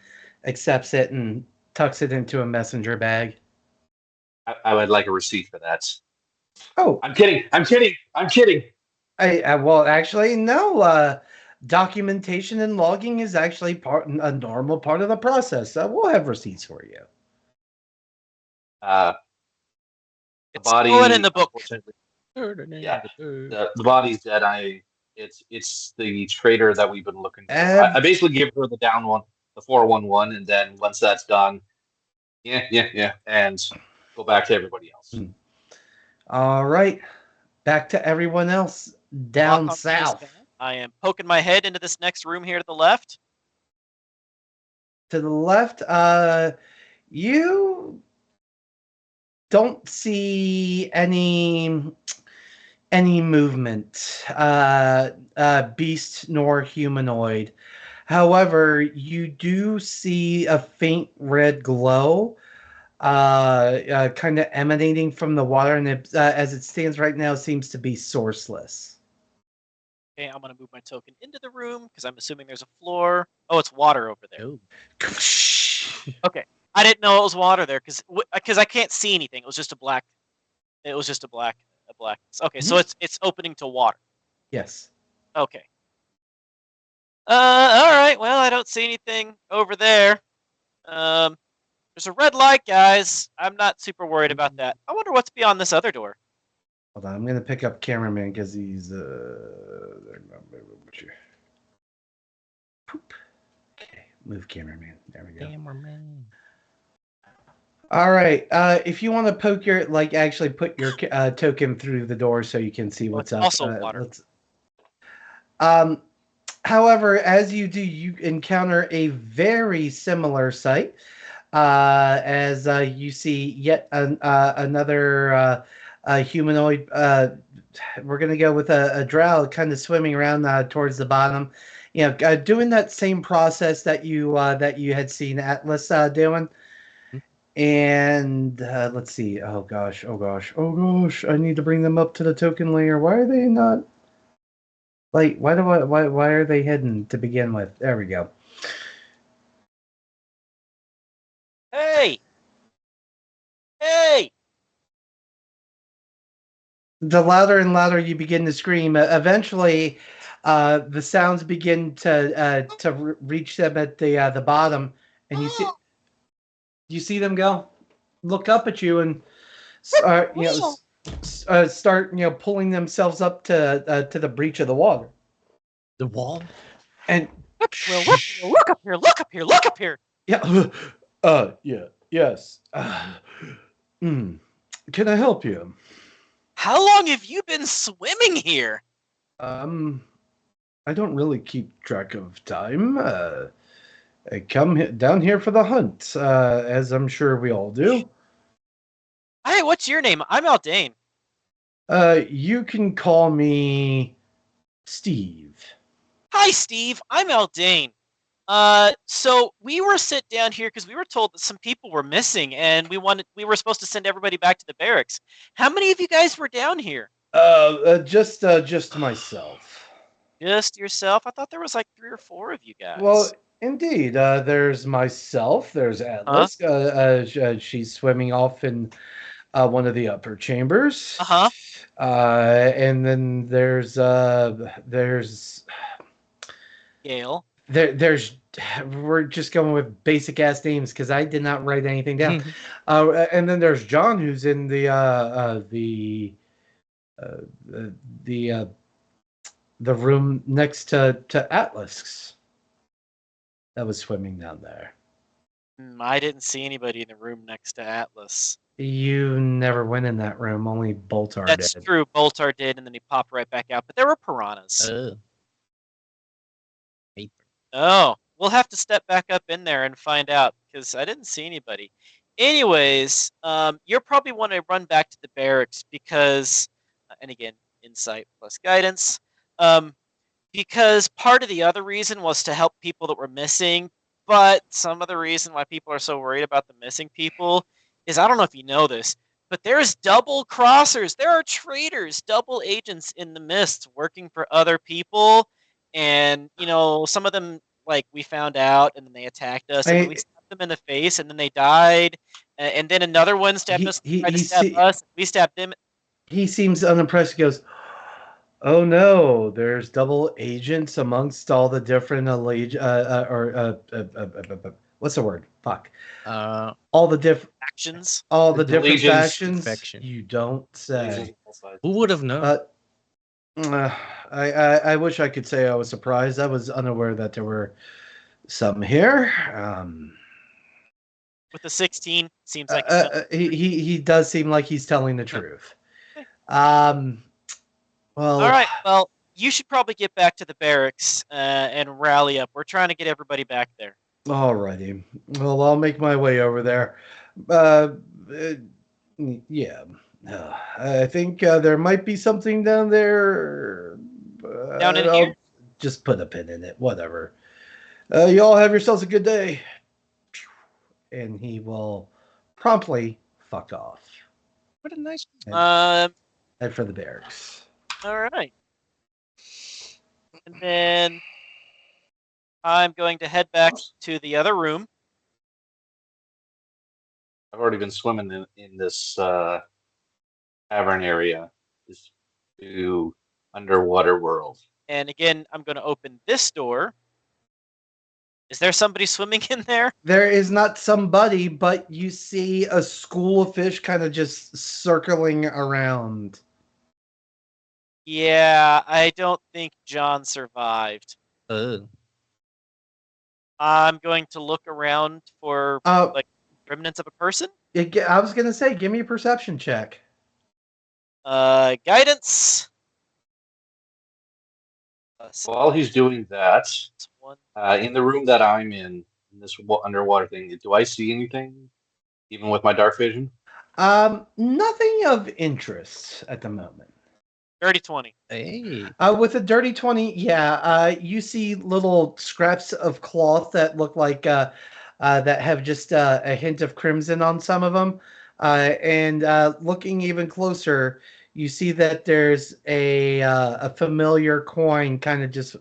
accepts it and tucks it into a messenger bag. I would like a receipt for that. Oh, I'm kidding. Well, actually, no. Documentation and logging is actually a normal part of the process. We'll have receipts for you. The It's body going in the book. Yeah, the body's dead. It's the traitor that we've been looking for. I basically give her the down one, the 411, and then once that's done, yeah, and go back to everybody else. All right, back to everyone else down Walk on south. this van. I am poking my head into this next room here to the left. To the left, you don't see any movement, beast nor humanoid. However, you do see a faint red glow, kind of emanating from the water, and it, as it stands right now, seems to be sourceless. Okay, I'm gonna move my token into the room because I'm assuming there's a floor. Oh, it's water over there. Okay, I didn't know it was water there because I can't see anything. It was just a black. It was just a black. Okay, so it's opening to water. Yes. Okay. All right. Well, I don't see anything over there. There's a red light, guys. I'm not super worried about that. I wonder what's beyond this other door. Hold on, I'm gonna pick up cameraman because he's Poop. Okay, move cameraman. There we go. Cameraman. All right. If you want to poke your, actually put your token through the door so you can see what's up. Also water. However, as you do, you encounter a very similar sight as you see yet another humanoid. We're going to go with a drow kind of swimming around towards the bottom. doing that same process that you had seen Atlas doing. And let's see. Oh gosh. I need to bring them up to the token layer. Why are they not? Like, why are they hidden to begin with? There we go. Hey! Hey! The louder and louder you begin to scream, eventually, the sounds begin to reach them at the bottom, and you see them go, look up at you, and start start pulling themselves up to the breach of the water. The wall? And Well, look up here! Look up here! Look up here! yeah, yeah, yes. Can I help you? How long have you been swimming here? I don't really keep track of time. I come down here for the hunt, as I'm sure we all do. Hey, what's your name? I'm Aldain. You can call me Steve. Hi, Steve. I'm Aldain. So we were sent down here because we were told that some people were missing, and we were supposed to send everybody back to the barracks. How many of you guys were down here? Just myself. Just yourself? I thought there was like 3 or 4 of you guys. Well, indeed. There's myself. There's Atlas. She's swimming off in one of the upper chambers. And then there's Gale. There's we're just going with basic ass names because I did not write anything down. And then there's John, who's in the room next to Atlas. That was swimming down there. I didn't see anybody in the room next to Atlas. You never went in that room. Only Boltar did. That's true. Boltar did, and then he popped right back out. But there were piranhas. Oh, we'll have to step back up in there and find out because I didn't see anybody. Anyways, you'll probably want to run back to the barracks because, and again, insight plus guidance, because part of the other reason was to help people that were missing, but some of the reason why people are so worried about the missing people is, I don't know if you know this, but there's double crossers. There are traitors, double agents in the mist working for other people. And, some of them, like, we found out, and then they attacked us, and we stabbed them in the face, and then they died. And then another one stabbed us, tried to stab us, we stabbed them. He seems unimpressed. He goes, oh no, there's double agents amongst all the different what's the word? Fuck. All the different factions. All the different Allegiance. factions. You don't say. Who would have known? I wish I could say I was surprised. I was unaware that there were some here. With the 16, seems like he does seem like he's telling the truth. Well, all right. Well, you should probably get back to the barracks and rally up. We're trying to get everybody back there. Alrighty. Well, I'll make my way over there. Yeah. I think there might be something down there. Down in here? Just put a pin in it. Whatever. You all have yourselves a good day. And he will promptly fuck off. What a nice. Head for the barracks. All right. And then I'm going to head back to the other room. I've already been swimming in this tavern area, this new underwater world. And again, I'm going to open this door. Is there somebody swimming in there? There is not somebody, but you see a school of fish kind of just circling around. Yeah, I don't think John survived. I'm going to look around for remnants of a person. I was going to say, give me a perception check. Guidance. While he's doing that, in the room that I'm in this underwater thing, do I see anything, even with my dark vision? Nothing of interest at the moment. Dirty 20. Hey. With a dirty 20, you see little scraps of cloth that look like that have just a hint of crimson on some of them. And looking even closer, you see that there's a familiar coin kind of just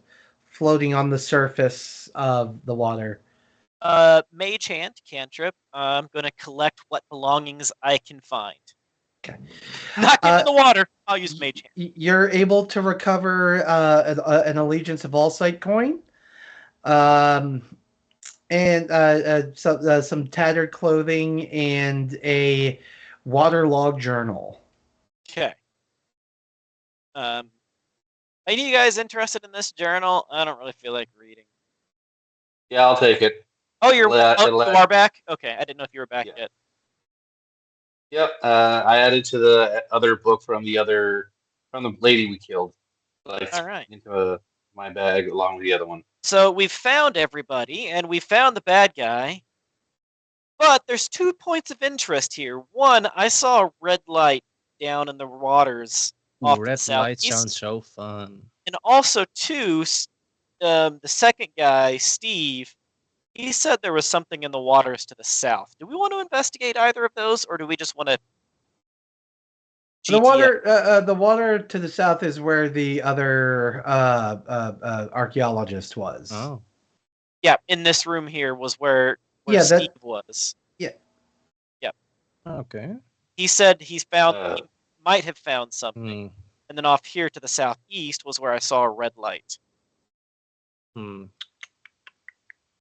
floating on the surface of the water. Mage hand, cantrip. I'm going to collect what belongings I can find. Okay. Not get in the water. I'll use mage hand. You're able to recover an Allegiance of Allsight coin. And some tattered clothing and a waterlogged journal. Okay. Any of you guys interested in this journal? I don't really feel like reading. Yeah, I'll take it. Oh, you It'll are back? Okay, I didn't know if you were back Yeah. yet. Yep. I added to the other book from the lady we killed, like All right. into my bag along with the other one. So we've found everybody, and we found the bad guy. But there's 2 points of interest here. One, I saw a red light down in the waters off to the Red light southeast. sounds so fun. And also, two, the second guy, Steve, he said there was something in the waters to the south. Do we want to investigate either of those, or do we just want to? The water to the south is where the other archaeologist was. Oh. Yeah, in this room here was where Yeah, Steve was. Yeah. Yep. Okay. He said he might have found something. Hmm. And then off here to the southeast was where I saw a red light. Hmm.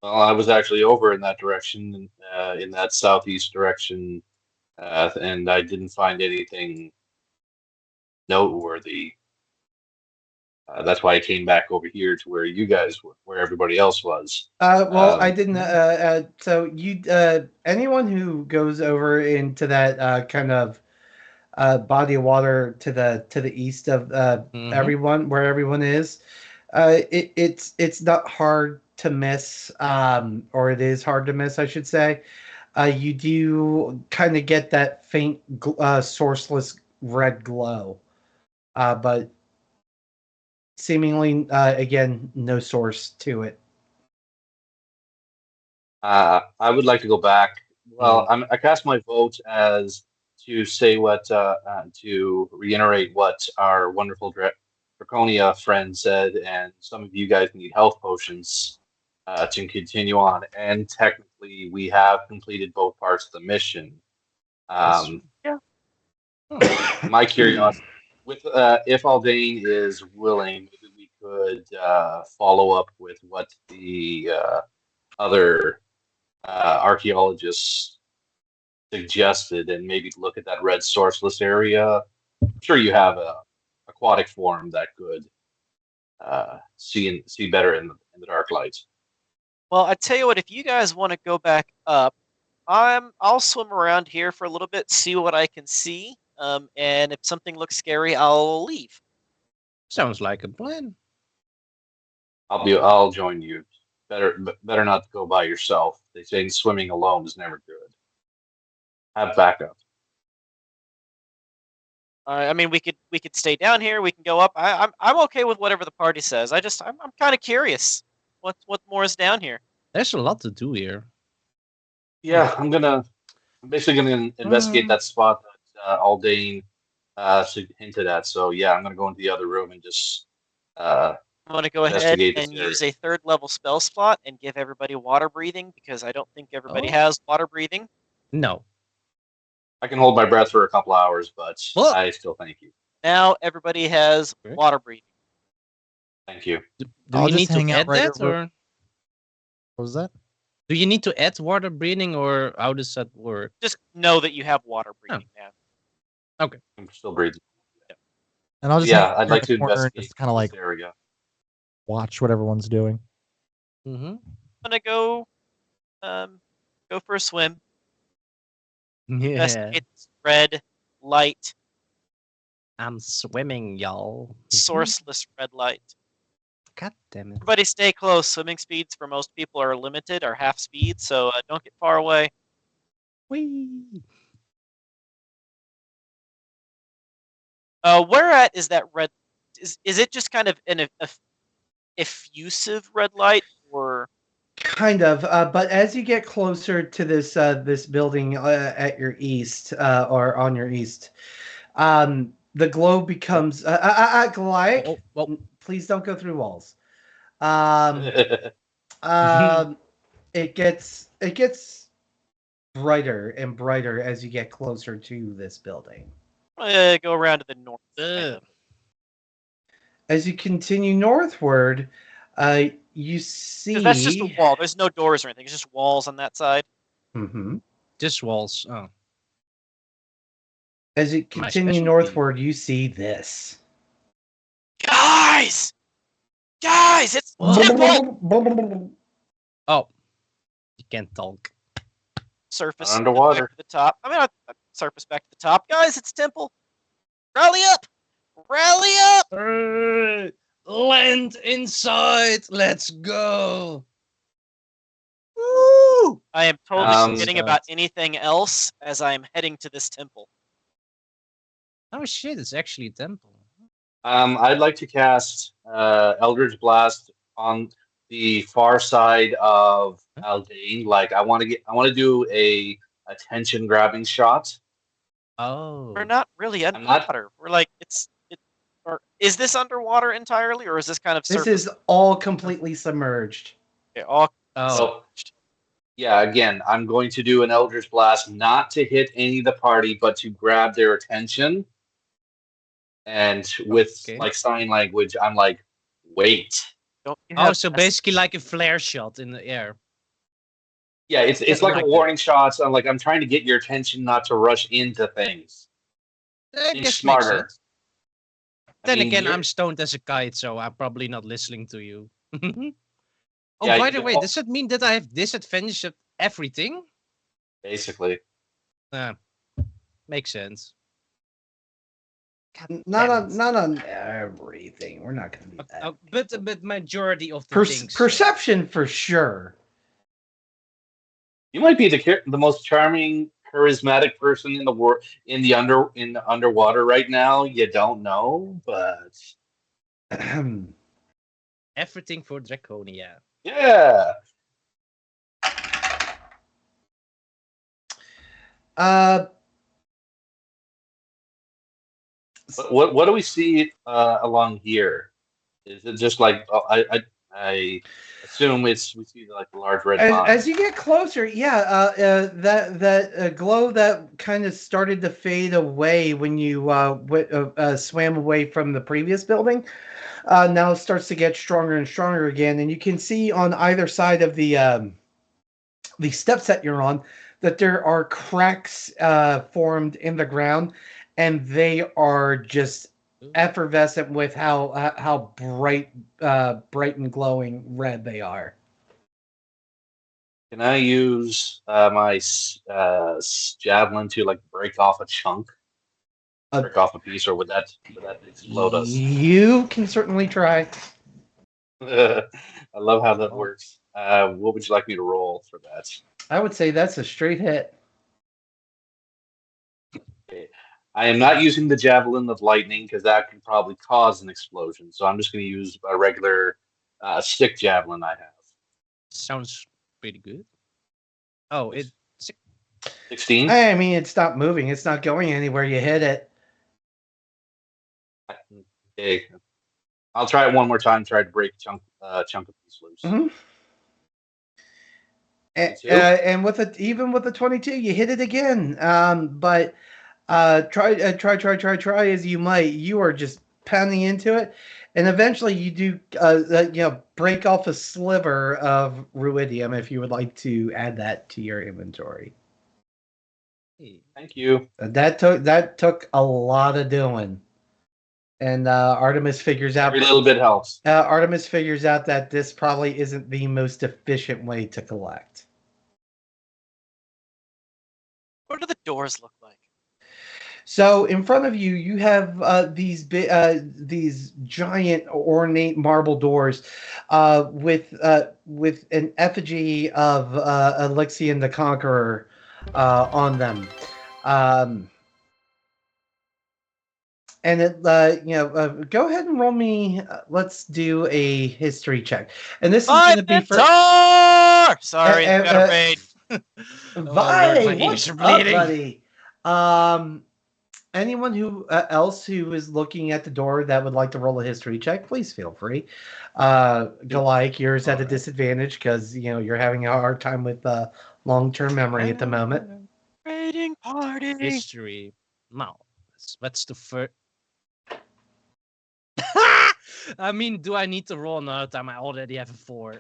Well, I was actually over in that direction, in that southeast direction, and I didn't find anything noteworthy. That's why I came back over here to where you guys were, where everybody else was. I didn't. So you, anyone who goes over into that kind of body of water to the east of everyone, where everyone is, it's not hard to miss, or it is hard to miss, I should say. You do kind of get that faint, sourceless red glow, but seemingly, again, no source to it. I would like to go back. Well, I cast my vote as to say to reiterate what our wonderful Draconia friend said, and some of you guys need health potions to continue on. And technically, we have completed both parts of the mission. My curiosity, with if Aldain is willing, maybe we could follow up with what the other archaeologists suggested, and maybe look at that red sourceless area. I'm sure you have a aquatic form that could see better in the dark light. Well, I tell you what, if you guys want to go back up, I'll swim around here for a little bit, see what I can see, and if something looks scary, I'll leave. Sounds like a plan. I'll join you. Better not to go by yourself. They say swimming alone is never good. Have backup. I mean, we could stay down here. We can go up. I'm okay with whatever the party says. I'm kind of curious. What more is down here? There's a lot to do here. Yeah, I'm basically gonna investigate that spot that Aldain hinted at. So yeah, I'm gonna go into the other room and just I'm going to go ahead investigate and this area. use a 3rd level spell slot and give everybody water breathing, because I don't think everybody has water breathing. No. I can hold my breath for a couple hours, but What? I still thank you. Now everybody has Okay. water breathing. Thank you. Do I'll we just need to hang out add right that, over- or What was that? do you need to add water breathing, or how does that work? Just know that you have water breathing now. I'm still breathing. And I'll just Yeah, hang I'd in like the to corner and investigate just kind of like this area. watch what everyone's doing. Mm-hmm. I'm gonna go for a swim. Yeah. Investigate this red light, I'm swimming, y'all. sourceless red light. God damn it. Everybody stay close. Swimming speeds for most people are limited, are half speed, so don't get far away. Whee. Where at is that red? Is it just kind of an effusive red light, or Kind of, but as you get closer to this building at your east or on your east, the glow becomes Goliath. Oh, oh, Please don't go through walls. Um, it gets brighter and brighter as you get closer to this building. go around to the north? Kind of. As you continue northward, you see 'Cause that's just a wall. There's no doors or anything. It's just walls on that side. Mm-hmm. just walls. Oh. As you My continue specialty. northward, you see this. Guys, it's temple. Oh. You can't talk. Surface Underwater. back to the top. I mean, I surface back to the top. Guys, it's temple. Rally up! Rally up! Land inside. Let's go. Woo! I am totally forgetting Inside. about anything else as I am heading to this temple. Oh shit! It's actually a temple. I'd like to cast Eldritch Blast on the far side of Aldain. Like I want to do a attention grabbing shot. Oh. We're not really I'm not- underwater. We're like or is this underwater entirely, or is this kind of This surface? is all completely submerged. Okay, all Oh. So, yeah, again, I'm going to do an Eldritch Blast not to hit any of the party, but to grab their attention. And with Okay. like sign language, I'm like, wait. don't you Oh, have so basically like a flare shot in the air. Yeah, it's like like a warning shot. So I'm trying to get your attention not to rush into things. I Think guess smarter. makes sense. Then again, you're- I'm stoned as a kite, so I'm probably not listening to you. Oh, Yeah, by you the can way, al- does that mean that I have disadvantage at everything? basically. Makes sense. God Not damn on it. not on everything. We're not going to be that. But majority of the things. Perception for sure. You might be the most charming, charismatic person in the world in the underwater right now. You don't know, but Everything for Draconia. yeah. What do we see along here? Is it just like I assume we see like the large red line. As you get closer, that glow that kind of started to fade away when you swam away from the previous building, now starts to get stronger and stronger again, and you can see on either side of the steps that you're on that there are cracks formed in the ground, and they are just effervescent with how bright and glowing red they are. Can I use my javelin to like break off a chunk, break off a piece, or would that explode us? You can certainly try. I love how that works. What would you like me to roll for that? I would say that's a straight hit. I am not using the javelin of lightning because that could probably cause an explosion. So I'm just going to use a regular stick javelin I have. Sounds pretty good. Oh, it 16. I mean, it's not moving. It's not going anywhere. You hit it. Okay. I'll try it one more time. Try to break chunk of piece loose. Mm-hmm. And even with the 22, you hit it again. But try as you might, you are just pounding into it, and eventually you do break off a sliver of ruidium if you would like to add that to your inventory. Thank you. That took a lot of doing, and Artemis figures out Every little bit helps. Artemis figures out that this probably isn't the most efficient way to collect. What do the doors look like? So in front of you, you have these giant ornate marble doors with an effigy of Alexian the Conqueror on them. And it, go ahead and roll me. Let's do a history check, and this is going to be for Mentor! Sorry, I got afraid. Oh, Lord, my Vi. ears What's are up, bleeding. buddy? Anyone who else who is looking at the door that would like to roll a history check, please feel free. Goliath, yours at a Alright. disadvantage because you're having a hard time with long-term memory at the moment. Raiding party. History. Now, what's the first? I mean, do I need to roll another time? I already have a 4.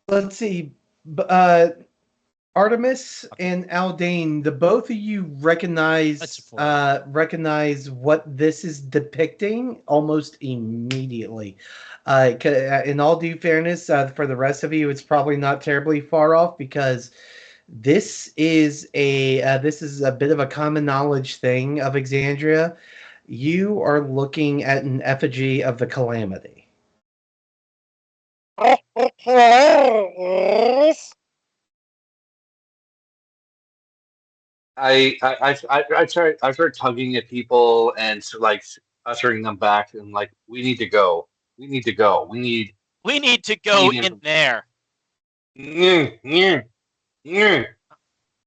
Let's see. Artemis and Aldain, the both of you That's a recognize what this is depicting almost immediately. In all due fairness, for the rest of you, it's probably not terribly far off because this is a bit of a common knowledge thing of Exandria. You are looking at an effigy of the Calamity. I start tugging at people and like ushering them back and like, we need to go. We need to go. We need to we go need in there.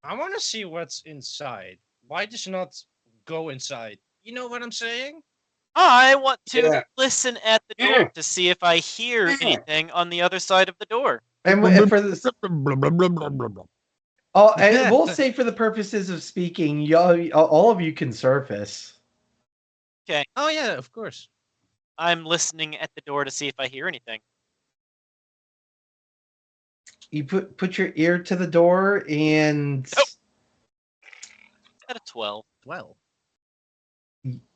I want to see what's inside. Why just not go inside? You know what I'm saying? I want to Yeah. listen at the door to see if I hear anything on the other side of the door. And for this, and we'll say for the purposes of speaking, all of you can surface. Okay, Oh yeah, of course. I'm listening at the door to see if I hear anything. You put your ear to the door and Nope. At a 12. 12.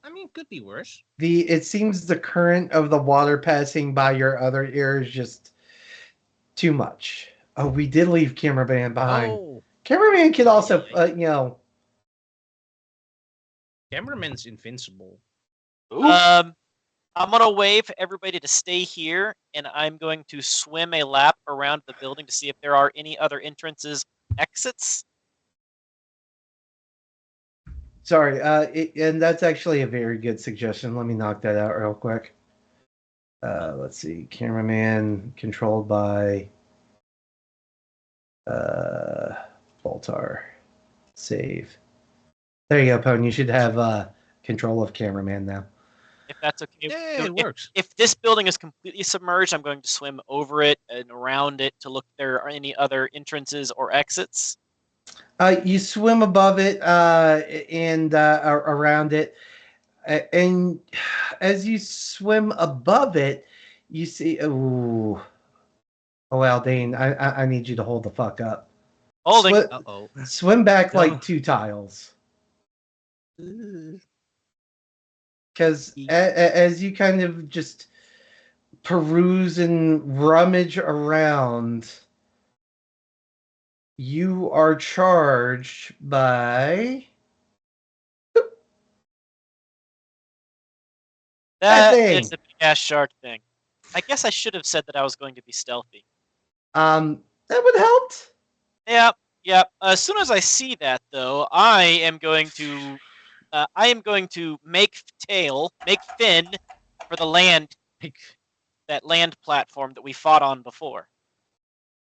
I mean, could be worse. it seems the current of the water passing by your other ear is just too much. Oh, we did leave cameraman behind. Oh, Cameraman could also, cameraman's invincible. I'm gonna wave everybody to stay here, and I'm going to swim a lap around the building to see if there are any other entrances, exits. Sorry, and that's actually a very good suggestion. Let me knock that out real quick. Let's see, cameraman controlled by Voltar. Save. There you go, Pone. You should have control of cameraman now. If that's okay. Yeah, it works. If this building is completely submerged, I'm going to swim over it and around it to look if there are any other entrances or exits. You swim above it and around it, and as you swim above it, you see. Oh, Aldain, I need you to hold the fuck up. Holding. Uh-oh. Swim back No. like 2 tiles. Because as you kind of just peruse and rummage around, you are charged by That thing. is a big ass shark thing. I guess I should have said that I was going to be stealthy. that would help. Yeah. As soon as I see that, though, I am going to make fin for the land, that land platform that we fought on before.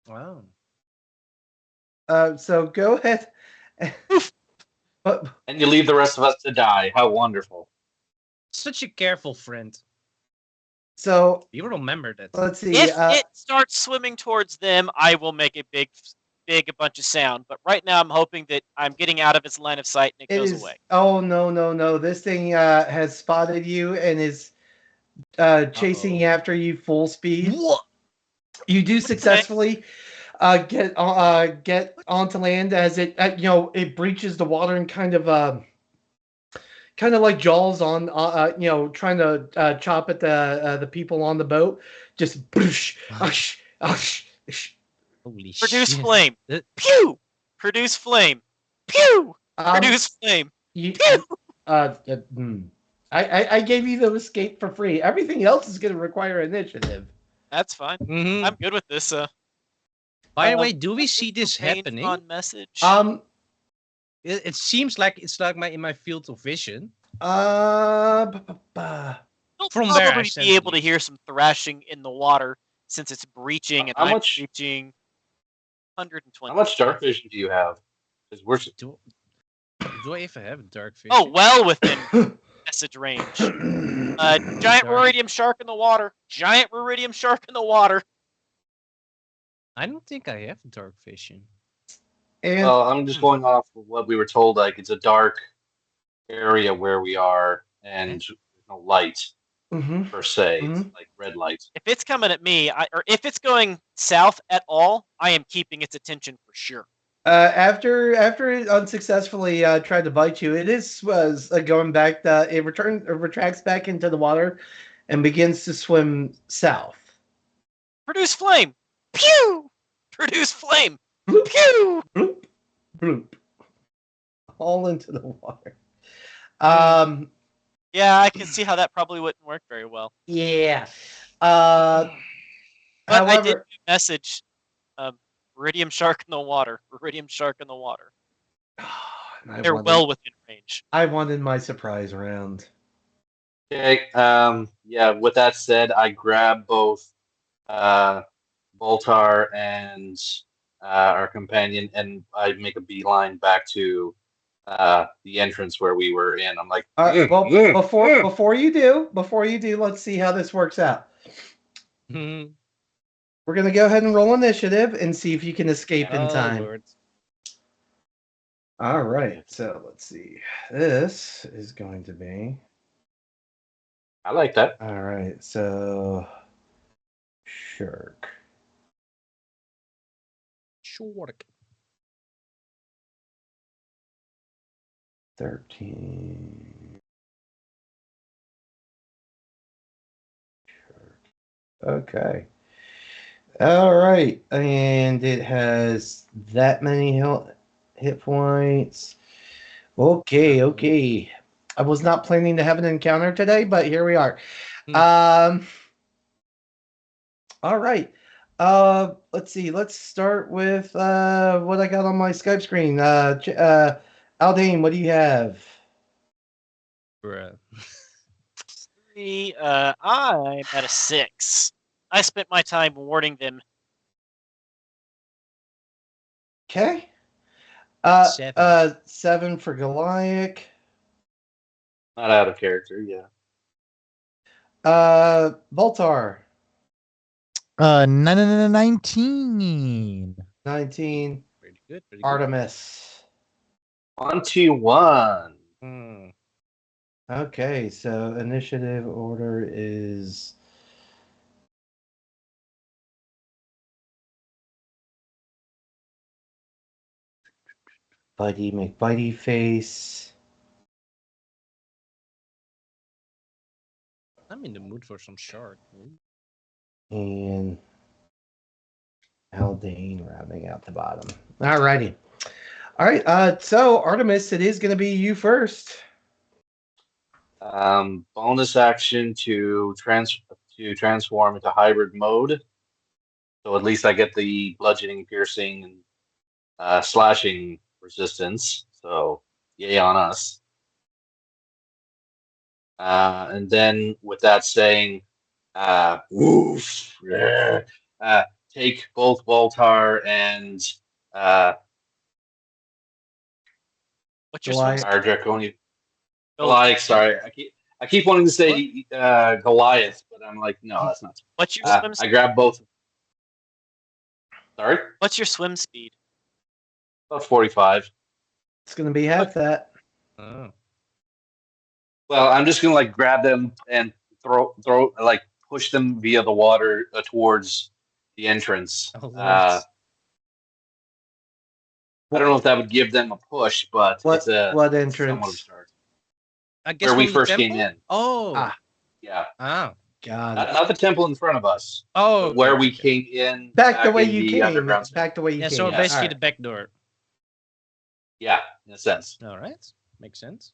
Wow. So go ahead. And you leave the rest of us to die. How wonderful. Such a careful friend. So You remember that. let's see. If it starts swimming towards them, I will make a big bunch of sound. But right now, I'm hoping that I'm getting out of its line of sight and it goes away. Oh no! This thing has spotted you and is chasing after you full speed. What? You do successfully get onto land as it it breaches the water and kind of like Jaws on trying to chop at the people on the boat. Just Holy Produce shit. flame. Pew! Produce flame. Pew! Produce flame. I gave you the escape for free. Everything else is going to require initiative. That's fine. Mhm. I'm good with this. By the way, do we see this Remains happening? on message. It seems like it's like in my field of vision. You'll From where I probably stand, be at able to least. hear some thrashing in the water since it's breaching and How I'm much- breaching 120. How much dark vision do you have? 'Cause we're Do I even have dark vision? Oh, well within message range. Giant Dark. ruidium shark in the water. Giant ruidium shark in the water. I don't think I have dark vision. And well, I'm just going off of what we were told. Like it's a dark area where we are, and there's no light mhm. per se. It's Mhm. like red light. If it's coming at me, or if it's going south at all, I am keeping its attention for sure. After it unsuccessfully tried to bite you, it was going back. It retracts back into the water, and begins to swim south. Produce flame. Pew! Produce flame. Bloop, Pew! bloop, bloop, all into the water. Yeah, I can see how that probably wouldn't work very well. Yeah. But I did However, message Iridium shark in the water. Iridium shark in the water. They're well within range. I wanted my surprise round. Okay. Yeah. With that said, I grab both Boltar and our companion, and I make a beeline back to the entrance where we were in. I'm like, Well, before you do, let's see how this works out. Hmm. We're gonna go ahead and roll initiative and see if you can escape in Oh, time. Lord. All right, so let's see. This is going to be I like that. all right. So shark. Short. 13. Okay. All right. And it has that many hit points. Okay. I was not planning to have an encounter today, but here we are. All right. Let's see. Let's start with what I got on my Skype screen. Aldain, what do you have? Bruh. I'm at a 6. I spent my time warning them. Okay. 7. 7 for Goliath. Not out of character. Yeah. Voltar. 19. 19. Pretty good. Artemis. 21. Hmm. Okay, so initiative order is Bitey McBitey Face. I'm in the mood for some shark. And Aldain rounding out the bottom. Alrighty. All right, so Artemis, it is going to be you first. Bonus action to transform into hybrid mode. So at least I get the bludgeoning, piercing, and slashing resistance. So yay on us. And then with that saying, woof, take both Voltar and What's your Goliath. swim our Draconian Oh, Goliath. Sorry, I keep wanting to say Goliath, but I'm like, no, that's not. What's your swim I speed? grab both. Sorry, What's your swim speed? about 45. It's going to be half that. Oh. Well, I'm just gonna like grab them and throw like push them via the water towards the entrance. Oh, Lord. I don't know if that would give them a push, but it's a What somewhat of a entrance? start. I guess Where we from the first came temple? in. Oh. Ah. Yeah, Ah. God. not the temple in front of us, Oh. but where okay, we okay. came in. Back the way in you the came. underground. Back the way you Yeah, came. so Yeah. basically Alright. the back door. Yeah, in a sense. All right. Makes sense.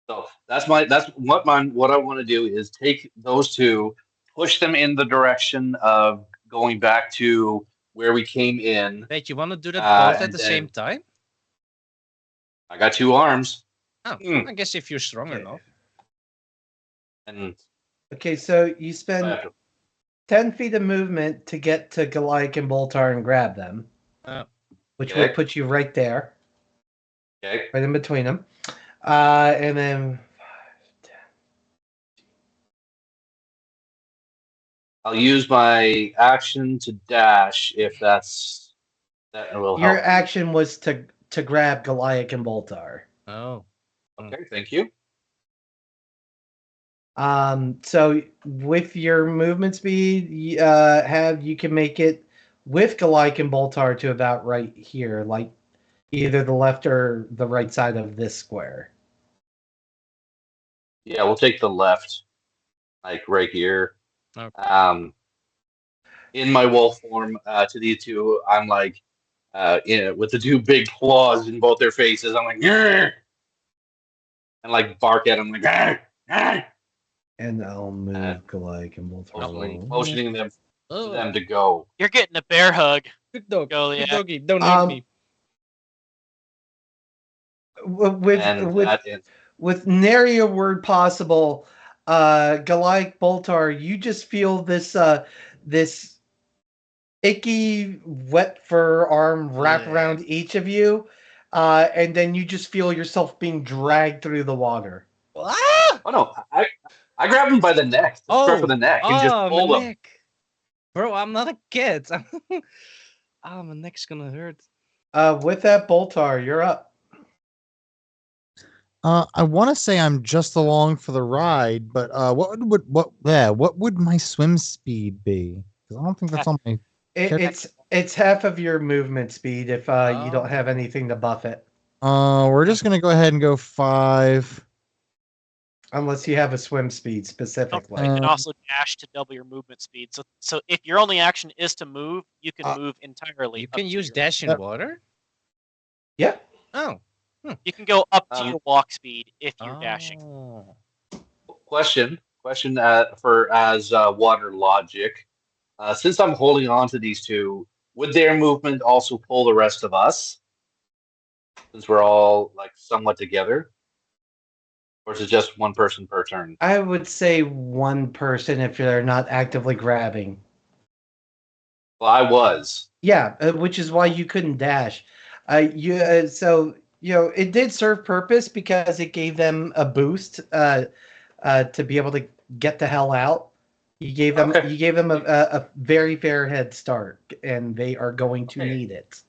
So what I want to do is take those two, push them in the direction of going back to where we came in. Wait, you want to do that both at and the then- same time? I got 2 arms. Oh, I guess if you're strong Okay. enough. And Okay, so you I spend have to, 10 feet of movement to get to Goliath and Boltar and grab them, which Okay. would put you right there, okay. right in between them. And then I'll use my action to dash if that will your help. action was to grab Goliath and Boltar. Oh. Okay, thank you. So with your movement speed, you can make it with Goliath and Boltar to about right here, like either the left or the right side of this square. Yeah, we'll take the left, like right here. Okay. In my wolf form, to these two, I'm like, with the 2 big claws in both their faces. I'm like, "Grr!" and like bark at them like, "Grr! Grr!" And I'll move Goliath and Boltar. motioning them Oh. to them to go. You're getting a bear hug. Good dog. Goliath. Good doggy. Don't hurt me. And With nary a word possible, Goliath Boltar, you just feel this icky wet fur arm wrap around each of you, and then you just feel yourself being dragged through the water. Ah! Oh no, I grabbed him by the neck, the scruff of the neck, and just pulled my him. neck. Bro, I'm not a kid. My neck's gonna hurt. With that, Boltar, you're up. I want to say I'm just along for the ride, but what would my swim speed be? 'Cause I don't think that's on my. It's half of your movement speed if you don't have anything to buff it. We're just gonna go ahead and go 5. Unless you have a swim speed specifically. You can also dash to double your movement speed. So if your only action is to move, you can move entirely. You can use dash in water? Yeah. Oh. You can go up to your walk speed if you're dashing. Question for as water logic. Since I'm holding on to these 2, would their movement also pull the rest of us? Since we're all like somewhat together? Or is it just 1 person per turn? I would say 1 person if they're not actively grabbing. Well, I was. Yeah, which is why you couldn't dash. So it did serve purpose because it gave them a boost to be able to get the hell out. You gave them a very fair head start, and they are going to need it.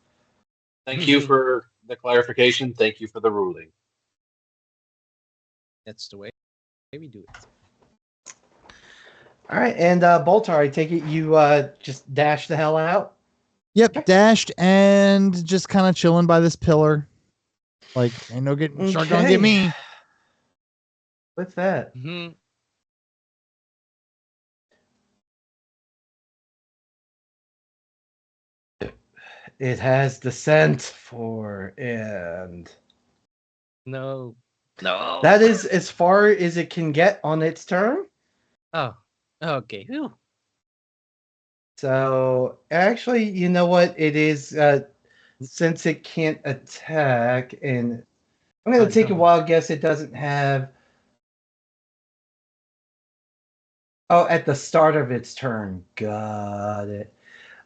Thank you for the clarification. Thank you for the ruling. That's the way we do it. All right, and Boltar, I take it you just dash the hell out? Yep, dashed and just kind of chilling by this pillar. Like, ain't no getting shark gonna get me. What's that? Mm-hmm. It has descent for and No. that is as far as it can get on its turn. Oh, okay. Whew. So actually, you know what? It is since it can't attack, and I'm going to take a wild guess. It doesn't have. Oh, at the start of its turn. Got it.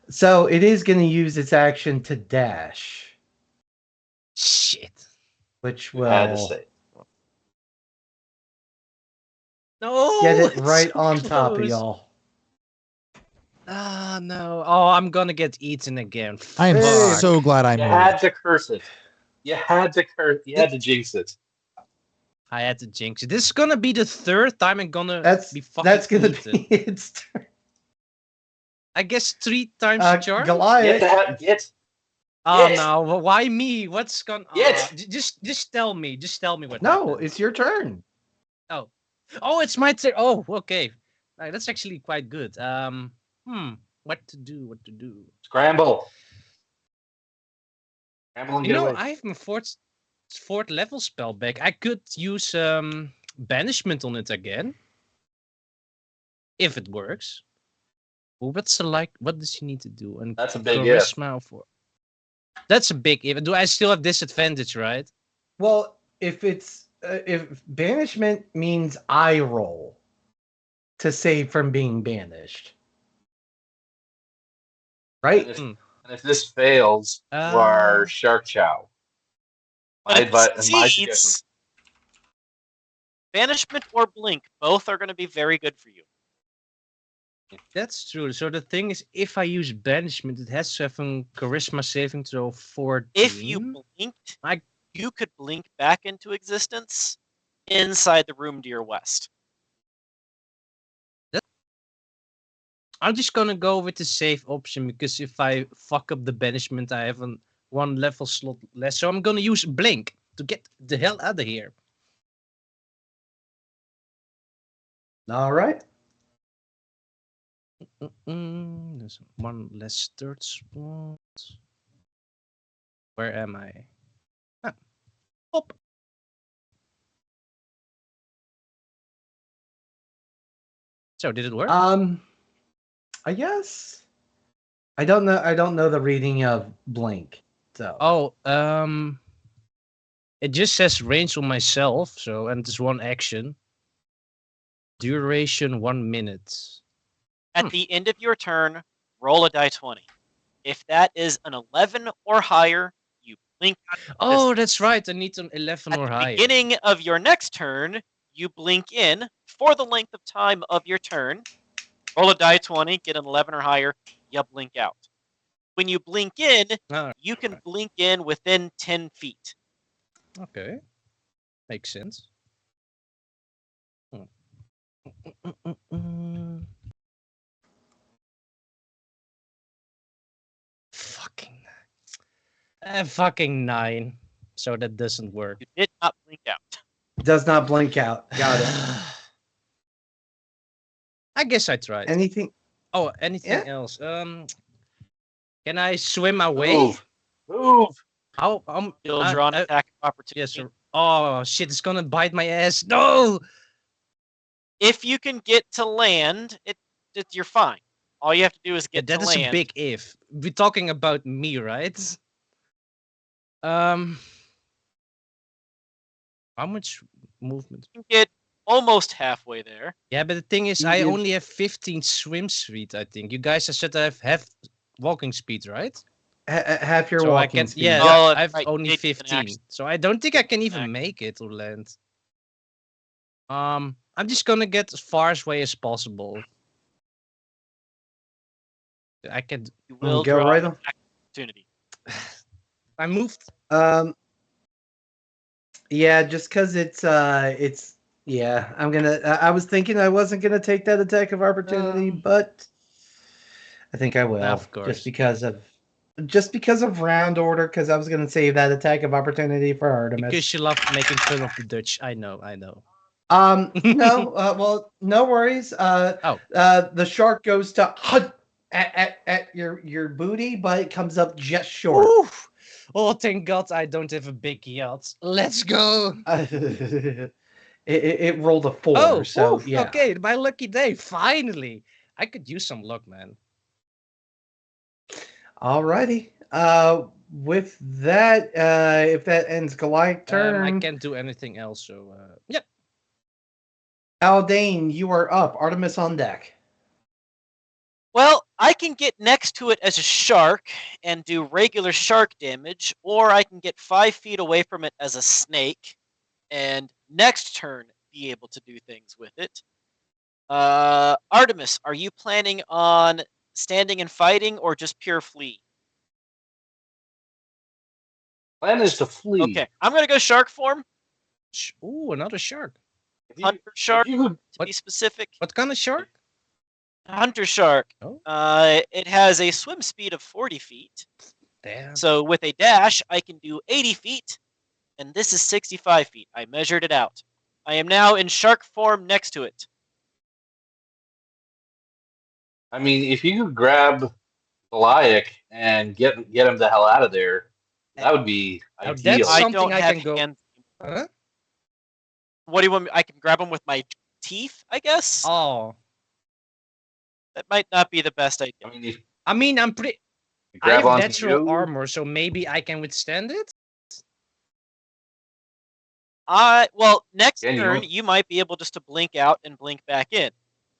So it is going to use its action to dash. Shit. Which will I had to say. No, get it it's right so on top of close. y'all. Ah, no. Oh, I'm gonna get eaten again. I am Fuck. so glad I You moved. had to curse it. You had to jinx it. I had to jinx it. This is gonna be the 3rd time I'm gonna be fucking That's gonna eaten. be its turn. I guess 3 times the charm. Goliath. Get. Oh Yes. no! Why me? What's gonna? Yes. Just tell me. Just tell me what. No, happened. it's your turn. Oh, it's my turn. Oh, okay. That's actually quite good. What to do? What to do? Scramble. Scramble and You get know, away. I have my fourth level spell back. I could use banishment on it again, if it works. Well, what's the what does he need to do? And That's a big if. charisma for. That's a big if. Do I still have disadvantage, right? Well, if banishment means I roll to save from being banished, right? And if this fails, you are Shark Chow. But if it My suggestion. succeeds, banishment or blink, both are going to be very good for you. That's true. So the thing is, if I use banishment, it has to have a charisma saving throw 14. If you blinked, you could blink back into existence inside the room to your west. I'm just gonna go with the safe option because if I fuck up the banishment, I have one level slot less. So I'm gonna use blink to get the hell out of here. All right. There's one less third spot. Where am I? Ah. Hop. So did it work? I guess. I don't know. I don't know the reading of blink. So. Oh, it just says range on myself. So and it's one action. Duration 1 minute. At the end of your turn, roll a die 20. If that is an 11 or higher, you blink. Oh, that's right. I need an 11 At or the higher. beginning of your next turn, you blink in for the length of time of your turn. Roll a die 20, get an 11 or higher, you blink out. When you blink in, you can blink in within 10 feet. Okay. Makes sense. Fucking 9. So that doesn't work. You did not blink out. Does not blink out. Got it. I guess I tried. Anything? Oh, anything else? Can I swim away? Move. How? You'll draw an attack of opportunity. Yes, sir. Oh shit! It's gonna bite my ass. No. If you can get to land, you're fine. All you have to do is get to land. That is a big if. We're talking about me, right? How much movement? You can get almost halfway there. Yeah, but the thing is, I only have 15 swim speed, I think. You guys said I have half walking speed, right? Half your so walking speed. Yeah, Oh, I have right. only 15. So I don't think I can even make it to land. I'm just gonna get as far away as possible. I can. You will go draw right an on. opportunity. I moved. Yeah, just because it's yeah. I'm gonna. I was thinking I wasn't gonna take that attack of opportunity, but I think I will. Of course. Just because of round order, because I was gonna save that attack of opportunity for Artemis. Because you love making fun of the Dutch. I know. No. Well, no worries. The shark goes to hunt at your booty, but it comes up just short. Oof. Oh, thank God I don't have a big yacht. Let's go. It rolled a 4. Oh, so oof, yeah. Okay, my lucky day. Finally, I could use some luck, man. Alrighty. With that, if that ends Goliath's turn, I can't do anything else. So, yeah. Aldain, you are up. Artemis on deck. Well, I can get next to it as a shark and do regular shark damage, or I can get 5 feet away from it as a snake, and next turn be able to do things with it. Artemis, are you planning on standing and fighting, or just pure flee? Plan is to flee. Okay, I'm gonna go shark form. Ooh, another shark. Hunter shark, to be specific. What kind of shark? Hunter shark. Oh. It has a swim speed of 40 feet. Damn. So with a dash, I can do 80 feet, and this is 65 feet. I measured it out. I am now in shark form next to it. I mean, if you could grab Goliath and get him the hell out of there, that would be ideal. That's I something don't I have can go. hands. Huh? What do you want me? I can grab him with my teeth, I guess. Oh. That might not be the best idea. I mean, I'm pretty. I grab have onto natural you. armor, so maybe I can withstand it. Next Can you? turn you might be able just to blink out and blink back in.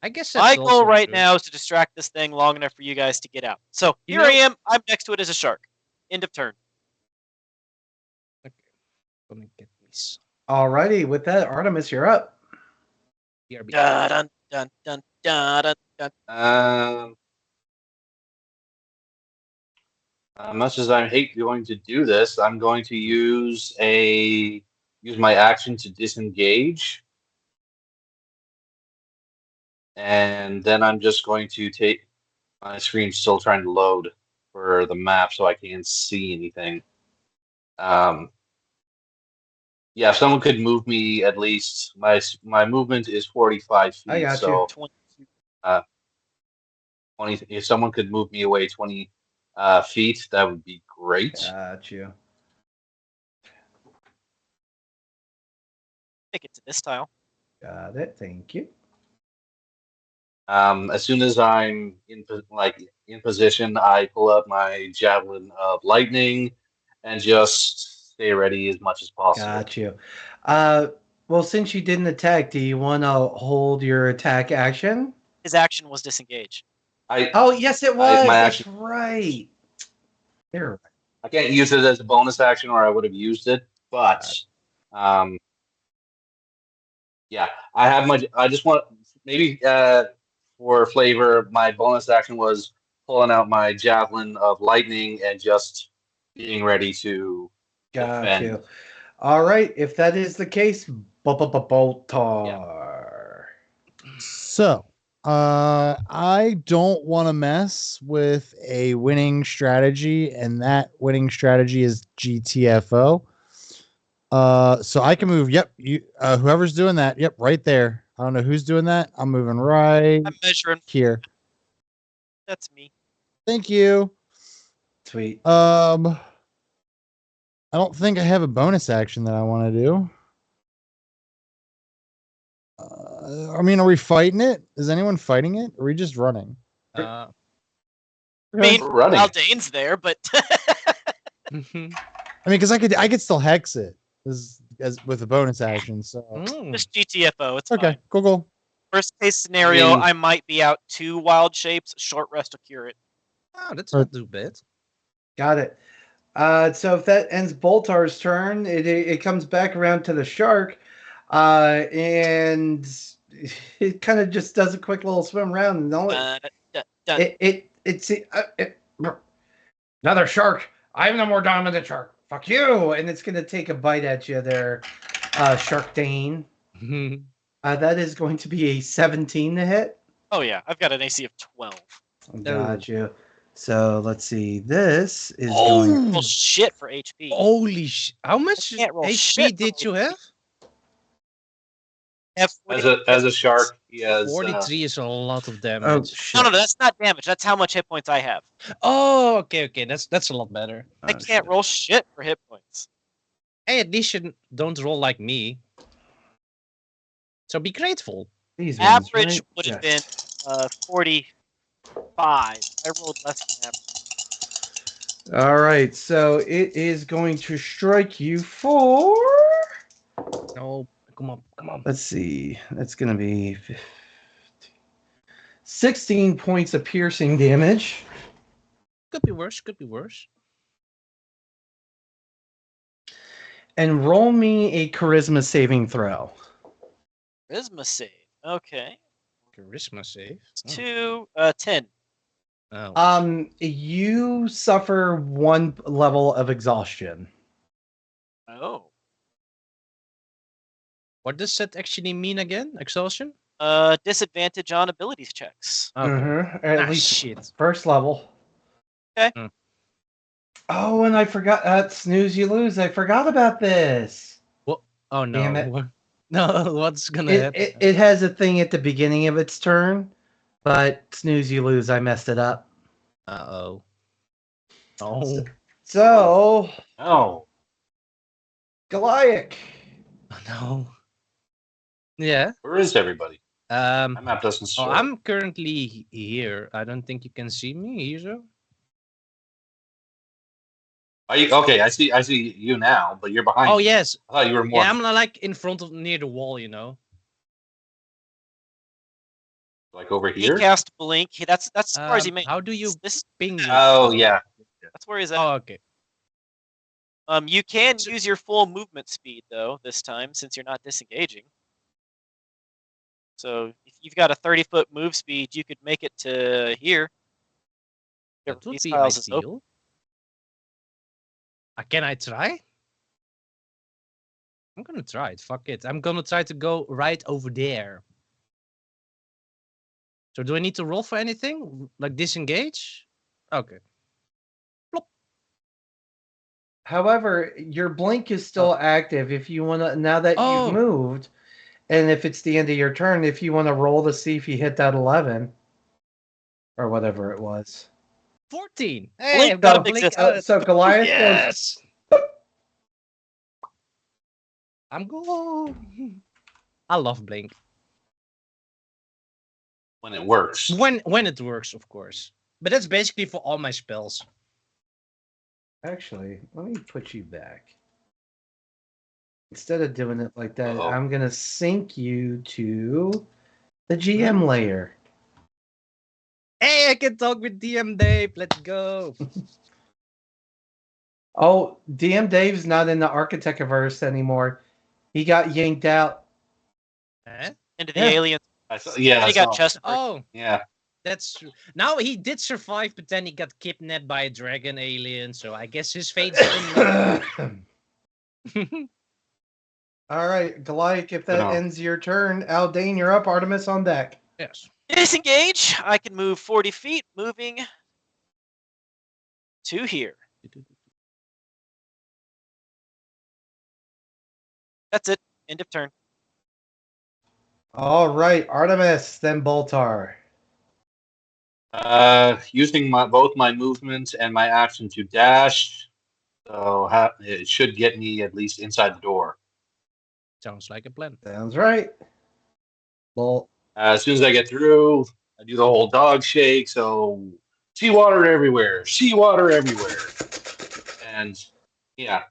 I guess that's My goal also right true. now is to distract this thing long enough for you guys to get out. So You here I know- am. I'm next to it as a shark. End of turn. Gonna get me some Alrighty, with that, Artemis, you're up. BRB. Dun, dun, dun, dun, dun, dun. Much as I hate going to do this, I'm going to use my action to disengage, and then I'm just going to take my screen's still trying to load for the map, so I can't see anything. Yeah, if someone could move me at least. My movement is 45 feet. I got so, 22. 20. If someone could move me away 20 feet, that would be great. Got you. Take it to this tile. Got it. Thank you. As soon as I'm in position, I pull up my javelin of lightning and just stay ready as much as possible. Got you. Well, since you didn't attack, do you want to hold your attack action? His action was disengage. Oh, yes, it was. my That's action- right. Here. I can't use it as a bonus action, or I would have used it. But, yeah, I have my. I just want maybe for flavor, my bonus action was pulling out my javelin of lightning and just being ready to Got defend. you. All right. If that is the case, Boltar. So, I don't want to mess with a winning strategy, and that winning strategy is GTFO. So I can move. Yep, whoever's doing that. Yep, right there. I don't know who's doing that. I'm moving right I'm measuring. here. That's me. Thank you. Sweet. I don't think I have a bonus action that I want to do. I mean, are we fighting it? Is anyone fighting it? Or are we just running? Uh, I mean, We're running. Aldain's there, but I mean, because I could still hex it as with a bonus action. So just GTFO. It's okay, fine. cool. Worst case scenario, mean- I might be out 2 wild shapes. Short rest will cure it. Oh, that's not too bad. Got it. So if that ends Boltar's turn, it comes back around to the shark, and it kind of just does a quick little swim around, and all it's another shark. I'm the more dominant shark. Fuck you! And it's gonna take a bite at you there, Shark Dane. That is going to be a 17 to hit. Oh yeah, I've got an AC of 12. Got you. So let's see. This is Oh! going. Well, shit for HP. Holy How much I can't roll HP shit did for you have? As a shark, he has 43 is a lot of Oh damage. shit! No, that's not damage. That's how much hit points I have. Oh, okay. That's a lot better. I can't roll shit for hit points. Hey, at least you don't roll like me. So be grateful. These ones, Average right? would have Yeah. been 45. I rolled less than average. All right, so it is going to strike you for. No, come on. Let's see. That's going to be 15, 16 points of piercing damage. Could be worse. And roll me a charisma saving throw. Charisma save. Okay. Charisma save. It's 10. Oh. You suffer 1 level of exhaustion. Oh. What does that actually mean again? Exhaustion? Disadvantage on abilities checks. Okay. Mhm, At Ah, least shit. first level. Okay. Oh, and I forgot. Snooze, you lose. I forgot about this. Oh no. Damn it. No, what's gonna happen? It has a thing at the beginning of its turn, but snooze, you lose. I messed it up. Uh-oh. Oh. So, oh, Goliath. No. Yeah. where is everybody? My My map doesn't show. I'm currently here. I don't think you can see me either. Okay, I see. I see you now, but you're behind. Oh me. yes. I thought you were more. Yeah, I'm like in front of near the wall, you know. Like over He here. cast blink. That's as far as he made. How do you This ping you? Oh yeah. that's where he's at. Oh, okay. You can use your full movement speed though this time since you're not disengaging. So if you've got a 30-foot move speed, you could make it to here. That would These be tiles is open. ideal. Can I try? I'm gonna try it. Fuck it. I'm gonna try to go right over there. So do I need to roll for anything? Like disengage? Okay. However, your blink is still active. If you want to, now that Oh. you've moved, and if it's the end of your turn, if you want to roll to see if you hit that 11 or whatever it was. 14. Hey, Blink I've got a doesn't blink. exist. So Goliath goes. Yes. I'm going. I love blink When it works. when it works, of course. But that's basically for all my spells. Actually, let me put you back. Instead of doing it like that, Uh-oh. I'm gonna sync you to the GM layer. Hey, I can talk with DM Dave. Let's go. Oh, DM Dave's not in the Architectiverse anymore. He got yanked out. Huh? Into the Yeah. alien. Yeah. And he got chest. Oh, Yeah. that's true. Now he did survive, but then he got kidnapped by a dragon alien. So I guess his fate's unknown. All right, Goliath, if that No. ends your turn, Aldain, you're up. Artemis on deck. Yes. Disengage. I can move 40 feet, moving to here. That's it. End of turn. All right, Artemis, then Boltar. Using both my movement and my action to dash, so it should get me at least inside the door. Sounds like a plan. Sounds right. Bolt. As soon as I get through, I do the whole dog shake. So seawater everywhere, seawater everywhere, and yeah.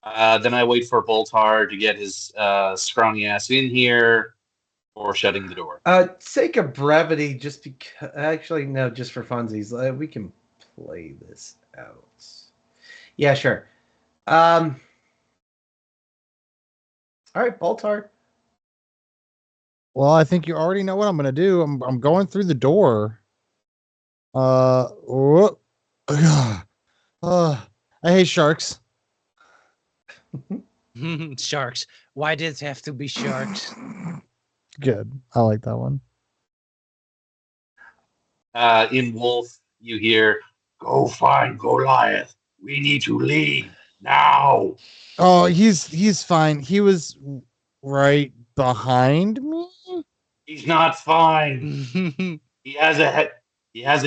Then I wait for Boltar to get his scrawny ass in here or shutting the door. Sake of brevity, just because. Actually, no, just for funsies. We can play this out. Yeah, sure. All right, Boltar. Well, I think you already know what I'm gonna do. I'm going through the door. I hate sharks. Sharks. Why did it have to be sharks? Good. I like that one. In Wolf, you hear, "Go find Goliath. We need to leave now." Oh, he's fine. He was right behind me. He's not fine. He has a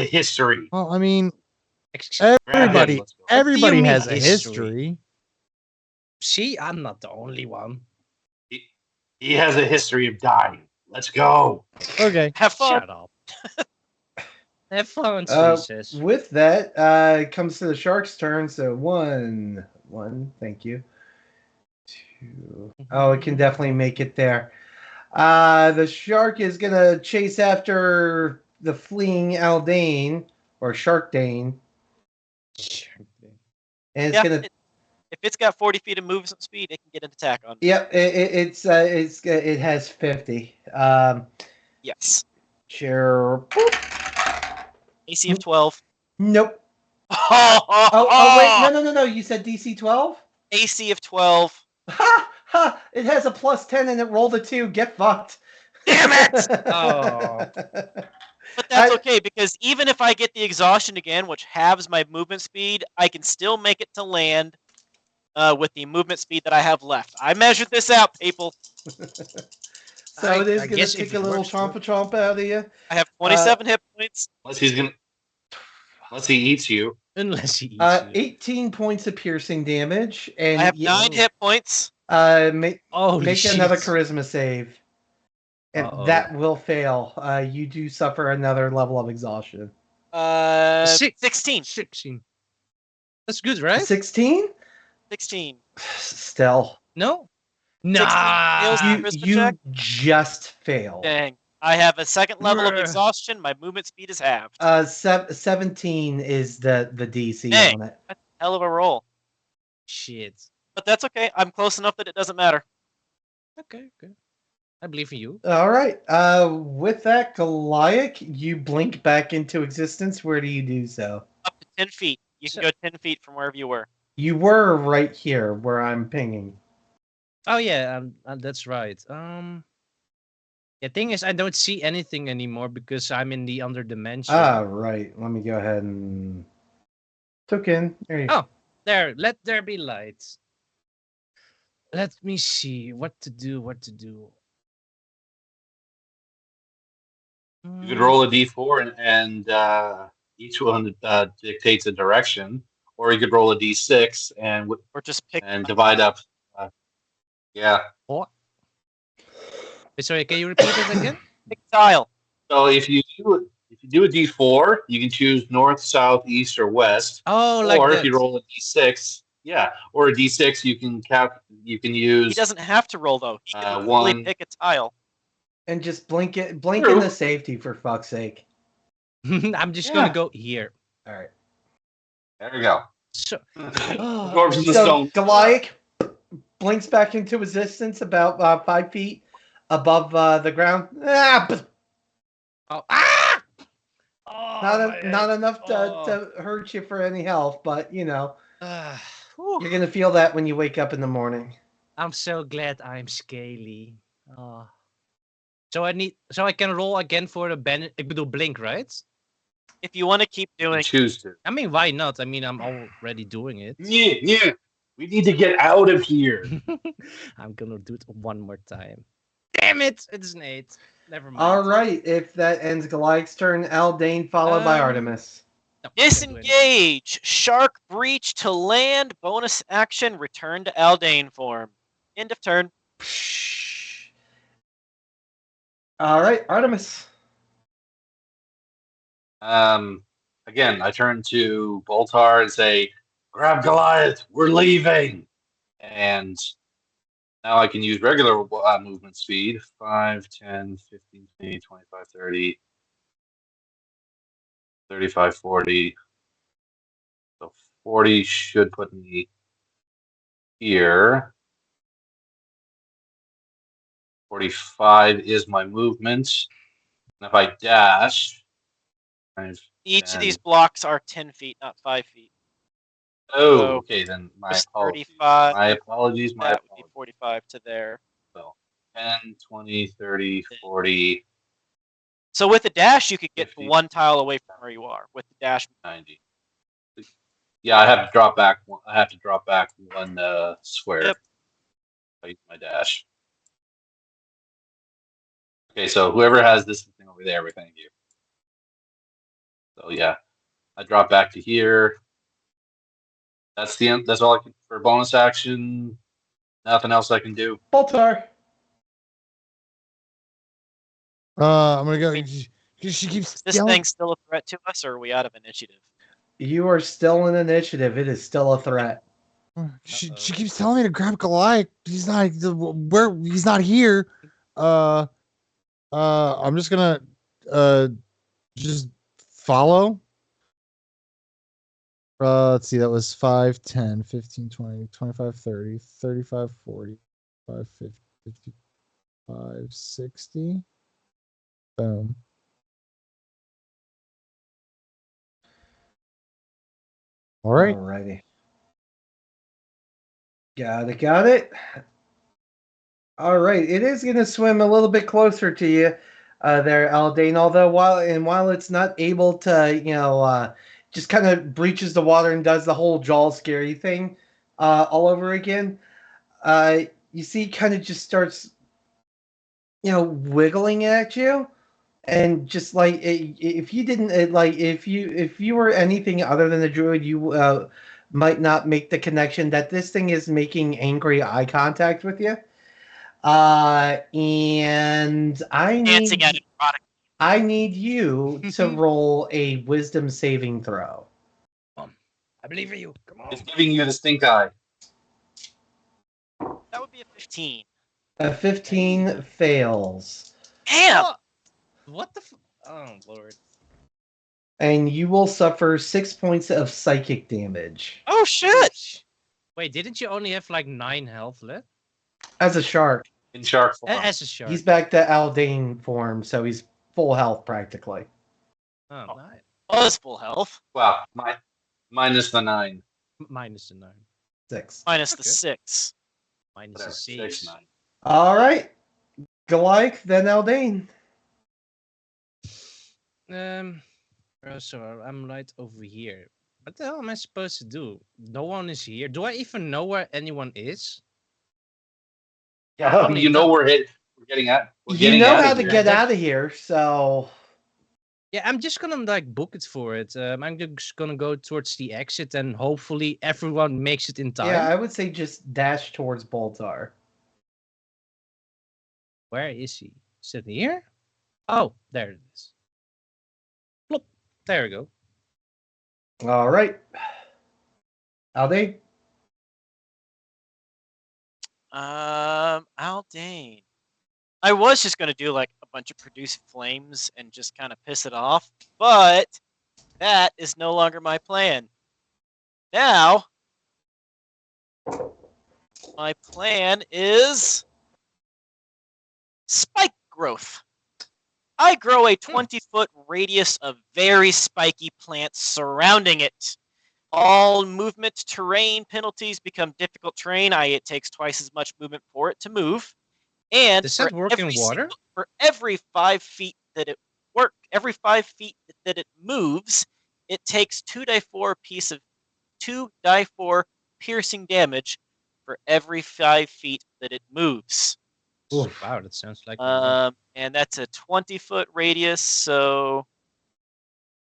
history. Well, I mean, Grab him, everybody let's go. everybody mean has a history? history. See, I'm not the only one. He has a history of dying. Let's go. Okay. Have fun. Shut up. Have fun, Jesus. With that, it comes to the shark's turn. So one. Thank you. Two. Oh, it can definitely make it there. The shark is gonna chase after the fleeing Aldain or Sharkdane, and it's gonna. If it's got 40 feet of movement speed, it can get an attack on. Yep, it has 50. Yes. Sure. AC of 12. Nope. Oh, Wait, no. You said DC 12? AC of 12. Ha! It has a +10 and it rolled a 2. Get fucked. Damn it! Oh. But that's okay, because even if I get the exhaustion again, which halves my movement speed, I can still make it to land with the movement speed that I have left. I measured this out, people. So it is I going guess to take if a it little works, chomp out of you. I have 27 hit points. Unless he eats you. Unless he eats you. 18 points of piercing damage. And I have 9 hit points. Make Holy another shit. charisma save. And Uh-oh. that will fail. You do suffer another level of exhaustion. 16. 16. That's good, right? 16? 16. Still. No? 16 fails the Nah. charisma You check. just failed. Dang. I have a second level of Bruh. exhaustion. My movement speed is halved. 17 is the DC Dang. on it. That's a hell of a roll. Shit. But that's okay. I'm close enough that it doesn't matter. Okay. I believe in you. All right. With that, Goliath, you blink back into existence. Where do you do so? Up to 10 feet. You can go 10 feet from wherever you were. You were right here where I'm pinging. Oh yeah, that's right. The thing is, I don't see anything anymore because I'm in the under dimension. Ah, right. Let me go ahead and token. There you go. Oh, there. Let there be light. Let me see what to do. You could roll a d4 and each one dictates a direction, or you could roll a d6 and Or just pick. and divide up. Yeah. What? Sorry, can you repeat it again? Pick tile. So if you do a d4, you can choose north, south, east, or west. Oh, like Or that. if you roll a d6, or a d6, you can He use doesn't have to roll though. He can simply one. pick a tile. And just blink True. into safety for fuck's sake. I'm just gonna go here. All right. There we go. So, Dwarves in the So stone. Goliath blinks back into existence about 5 feet above the ground. oh, Not enough to hurt you for any health, but you're gonna feel that when you wake up in the morning. I'm so glad I'm scaly. Oh. So I can roll again for the ik bedoel blink, right? If you want to keep doing, Choose to. I mean, why not? I mean, I'm already doing it. Yeah. We need to get out of here. I'm gonna do it one more time. Damn it! It's an 8. Never mind. All right, if that ends Goliath's turn, Aldain followed by Artemis. No, I can't do anything. disengage. Shark breach to land. Bonus action. Return to Aldain form. End of turn. All right, Artemis. Again, I turn to Boltar and say, "Grab Goliath. We're leaving." And now I can use regular movement speed. 5, 10, 15, 20, 25, 30, 35, 40. So 40 should put me here. 45 is my movement. And if I dash, Each of and- these blocks are 10 feet, not 5 feet. oh, So okay, then my There's apologies. 35. My apologies. My That would be apologies. 45 to there. So 10, 20, 30, 40, So with the dash, you could get 50. one tile away from where you are. With the dash, 90. Yeah, I have to drop back. I have to drop back one square. Yep. I use my dash. Okay, so whoever has this thing over there, we thank you. So yeah, I drop back to here. That's the end. That's all I can for bonus action. Nothing else I can do. Boltar. I'm gonna go. She keeps is this yelling. thing still a threat to us, or are we out of initiative? You are still in initiative. It is still a threat. She keeps telling me to grab Goliath. He's not where. He's not here. I'm just gonna just follow. Let's see. That was 5, 10, 15, 20, 25, 30, 35, 40, 5, 50, 55, 60. Boom. All right. Alrighty. Got it. All right. It is going to swim a little bit closer to you there, Aldain. Although while it's not able to, just kind of breaches the water and does the whole jaw scary thing all over again, you see kind of just starts, wiggling at you. And just like if you didn't if you were anything other than a druid, you might not make the connection that this thing is making angry eye contact with you. And Dancing at it, product. I need you to roll a wisdom saving throw. I believe in you. Come on. It's giving you the stink eye. That would be a 15. A 15 fails. Damn! Oh, what the? Oh Lord. And you will suffer 6 points of psychic damage. Oh shit! Wait, didn't you only have like 9 health left? As a shark, In shark form. As a shark. he's back to Aldain form, so he's full health practically. Oh, nice. Was full health. Wow, minus the 9. Minus the 9. 6. Minus the Okay. 6. Minus Whatever, the 6, 6. 9. All right. Goliath, then Aldain. So I'm right over here. What the hell am I supposed to do? No one is here. Do I even know where anyone is? Yeah, Probably you know not. we're getting at. We're You getting know out how of to here. get out of here, so Yeah, I'm just gonna like book it for it. I'm just gonna go towards the exit and hopefully everyone makes it in time. yeah, I would say just dash towards Boltar. Where is he? Is it here? Oh, there it is. Plop. There we go. All right. Aldain. Aldain. I was just gonna do like a bunch of produce flames and just kind of piss it off, but that is no longer my plan. Now, my plan is spike growth. I grow a 20-foot radius of very spiky plants surrounding it. All movement terrain penalties become difficult terrain, i.e. it takes twice as much movement for it to move. And Does that work in water? For every 5 feet that it moves, it takes 2d4 piercing damage for every 5 feet that it moves. Oof. Wow, that sounds like. And that's a 20-foot radius. So,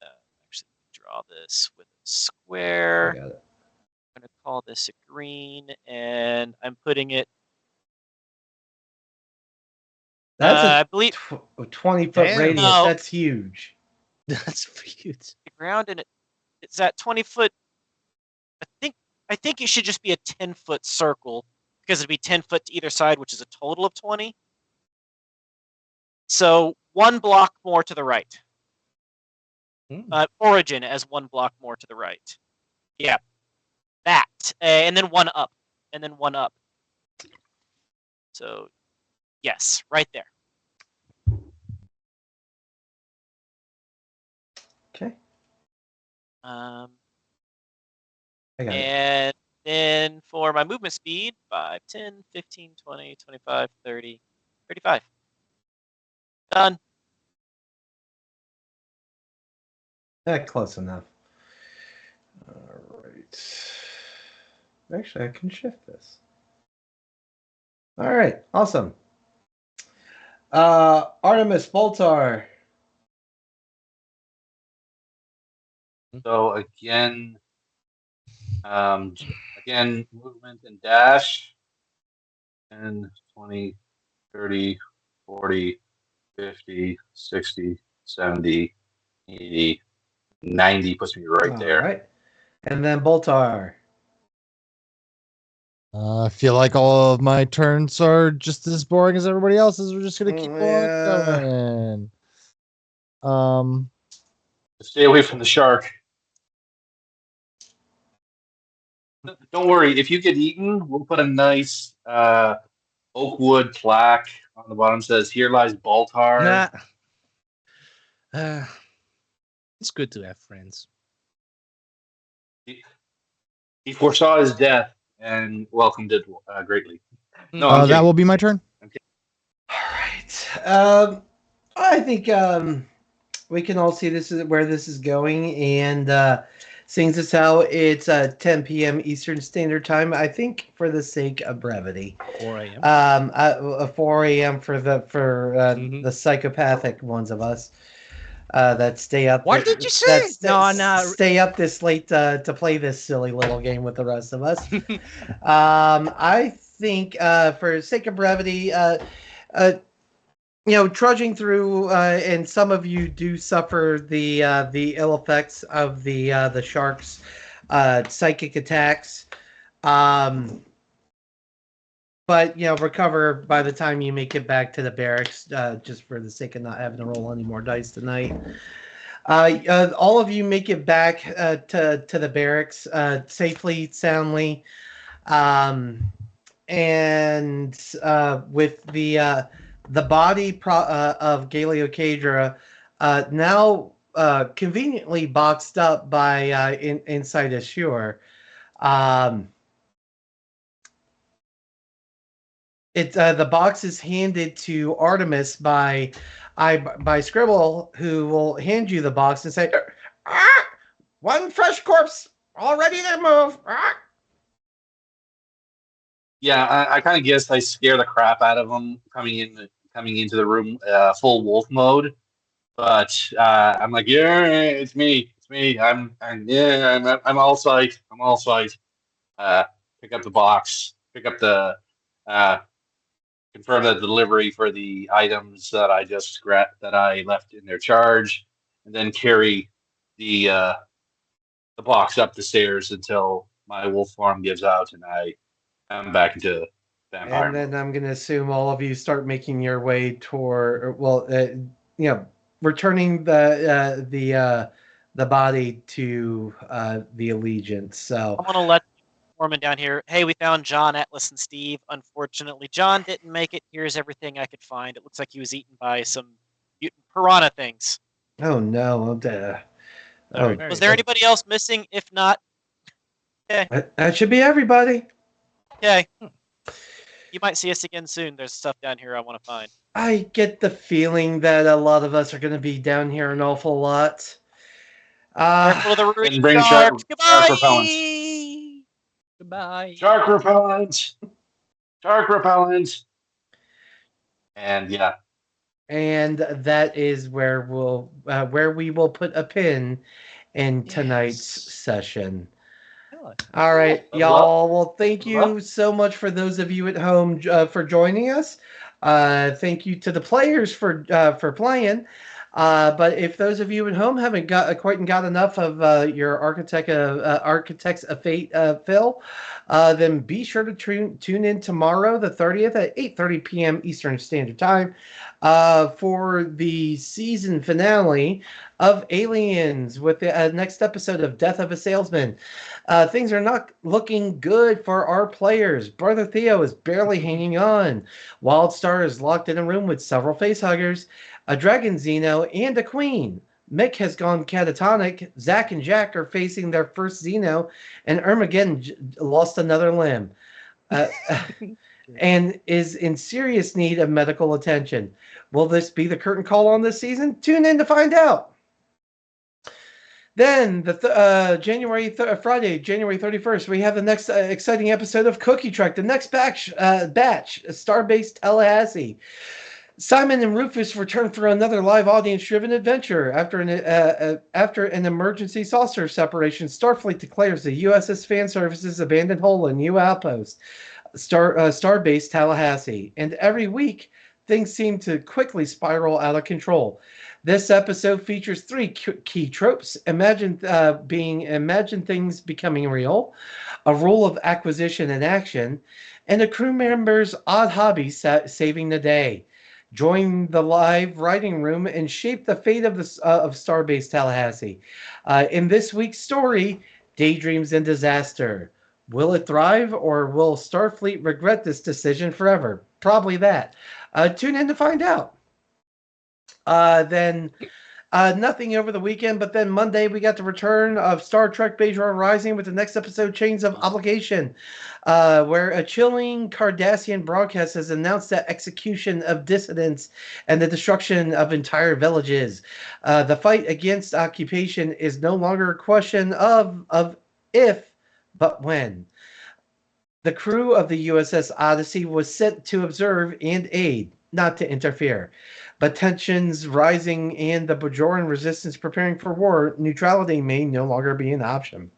actually, draw this with a square. I got it. I'm going to call this a green, and I'm putting it. That's I believe a 20-foot Damn. radius. No. That's huge. That's huge. the ground, and it's at 20 foot. I think it should just be a 10-foot circle because it'd be 10 foot to either side, which is a total of 20. So 1 block more to the right. Origin as 1 block more to the right. Yeah, that, and then 1 up, and then 1 up. So, yes, right there. Okay. Um, I got it. and then for my movement speed, 5, 10, 15, 20, 25, 30, 35. Done. Close enough. All right. Actually, I can shift this. All right. Awesome. Artemis Boltar. So again, movement and dash. 10, 20, 30, 40, 50, 60, 70, 80, 90 puts me right there. All right. And then Boltar. I feel like all of my turns are just as boring as everybody else's. We're just gonna keep on going. Stay away from the shark. Don't worry, if you get eaten, we'll put a nice oak wood plaque on the bottom. Says, "Here lies Baltar." Nah. It's good to have friends. He foresaw his death and welcomed it greatly. No, I'm that kidding. will be my turn. All right. I think we can all see this is where this is going, and seeing as how it's 10 p.m. Eastern Standard Time, I think for the sake of brevity, 4 a.m. 4 a.m. for the psychopathic ones of us that stay up. What did you say? No. Stay up this late to play this silly little game with the rest of us. I think for sake of brevity, trudging through, and some of you do suffer the ill effects of the sharks. psychic attacks. But recover by the time you make it back to the barracks, just for the sake of not having to roll any more dice tonight. All of you make it back to the barracks safely, soundly, and with the body of Galio Cadra now conveniently boxed up by inside Assure. The box is handed to Artemis by Scribble, who will hand you the box and say, "One fresh corpse, all ready to move." Yeah, I kind of guess I scare the crap out of them coming into the room full wolf mode. But I'm like, yeah, it's me. I'm all sight. I'm all sight. Pick up the box. Pick up the confirm the delivery for the items that I left in their charge, and then carry the box up the stairs until my wolf form gives out and I am back into vampire. And then I'm going to assume all of you start making your way toward, returning the body to the Allegiance. So I'm gonna let Foreman down here. Hey, we found John, Atlas, and Steve. Unfortunately, John didn't make it. Here's everything I could find. It looks like he was eaten by some mutant piranha things. oh no, Was there anybody else missing? If not, that should be everybody. okay. You might see us again soon. There's stuff down here I want to find. I get the feeling that a lot of us are going to be down here an awful lot. Careful of the ruined And bring shark. shark Goodbye. Goodbye. Shark repellent. Shark repellent. And yeah. And that is where we will put a pin in tonight's session. All right, y'all. Well, thank you so much for those of you at home for joining us. Thank you to the players for playing. But if those of you at home haven't got enough of your Architects of Fate fill, then be sure to tune in tomorrow, the 30th at 8:30 p.m. Eastern Standard Time, for the season finale of Aliens with the next episode of Death of a Salesman. Things are not looking good for our players. Brother Theo is barely hanging on. Wildstar is locked in a room with several facehuggers, a dragon Xeno, and a queen. Mick has gone catatonic. Zach and Jack are facing their first Xeno, and Armageddon lost another limb. And is in serious need of medical attention. Will this be the curtain call on this season? Tune in to find out. Then, Friday, January 31st, we have the next exciting episode of Cookie Trek, the next batch, Starbase Tallahassee. Simon and Rufus return for another live audience-driven adventure. After an emergency saucer separation, Starfleet declares the USS Fan Service's abandoned hull a new outpost, Starbase Tallahassee. And every week, things seem to quickly spiral out of control. This episode features 3 key tropes: imagine things becoming real, a rule of acquisition and action, and a crew member's odd hobby saving the day. Join the live writing room and shape the fate of Starbase Tallahassee. In this week's story, Daydreams and Disaster. Will it thrive, or will Starfleet regret this decision forever? Probably that. Tune in to find out. Then nothing over the weekend, but then Monday we got the return of Star Trek Bajor Rising with the next episode, Chains of Obligation, where a chilling Cardassian broadcast has announced the execution of dissidents and the destruction of entire villages. The fight against occupation is no longer a question of if, but when. The crew of the USS Odyssey was sent to observe and aid, not to interfere. But tensions rising and the Bajoran resistance preparing for war, neutrality may no longer be an option.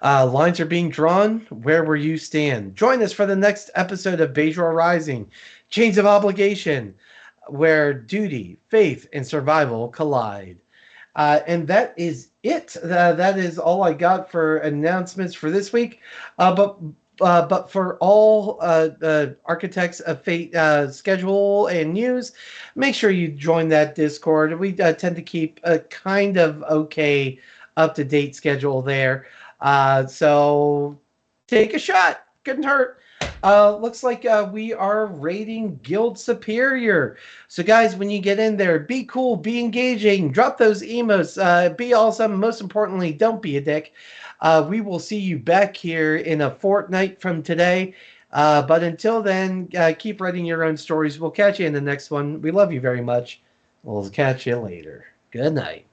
Lines are being drawn. Where will you stand? Join us for the next episode of Bajor Rising, Chains of Obligation, where duty, faith, and survival collide. And that is it. That is all I got for announcements for this week. But for all the Architects of Fate schedule and news, make sure you join that Discord. We tend to keep a kind of okay, up-to-date schedule there. So take a shot. Couldn't hurt. Looks like we are rating Guild Superior. So, guys, when you get in there, be cool, be engaging, drop those emotes, be awesome. Most importantly, don't be a dick. We will see you back here in a fortnight from today. But until then, keep writing your own stories. We'll catch you in the next one. We love you very much. We'll catch you later. Good night.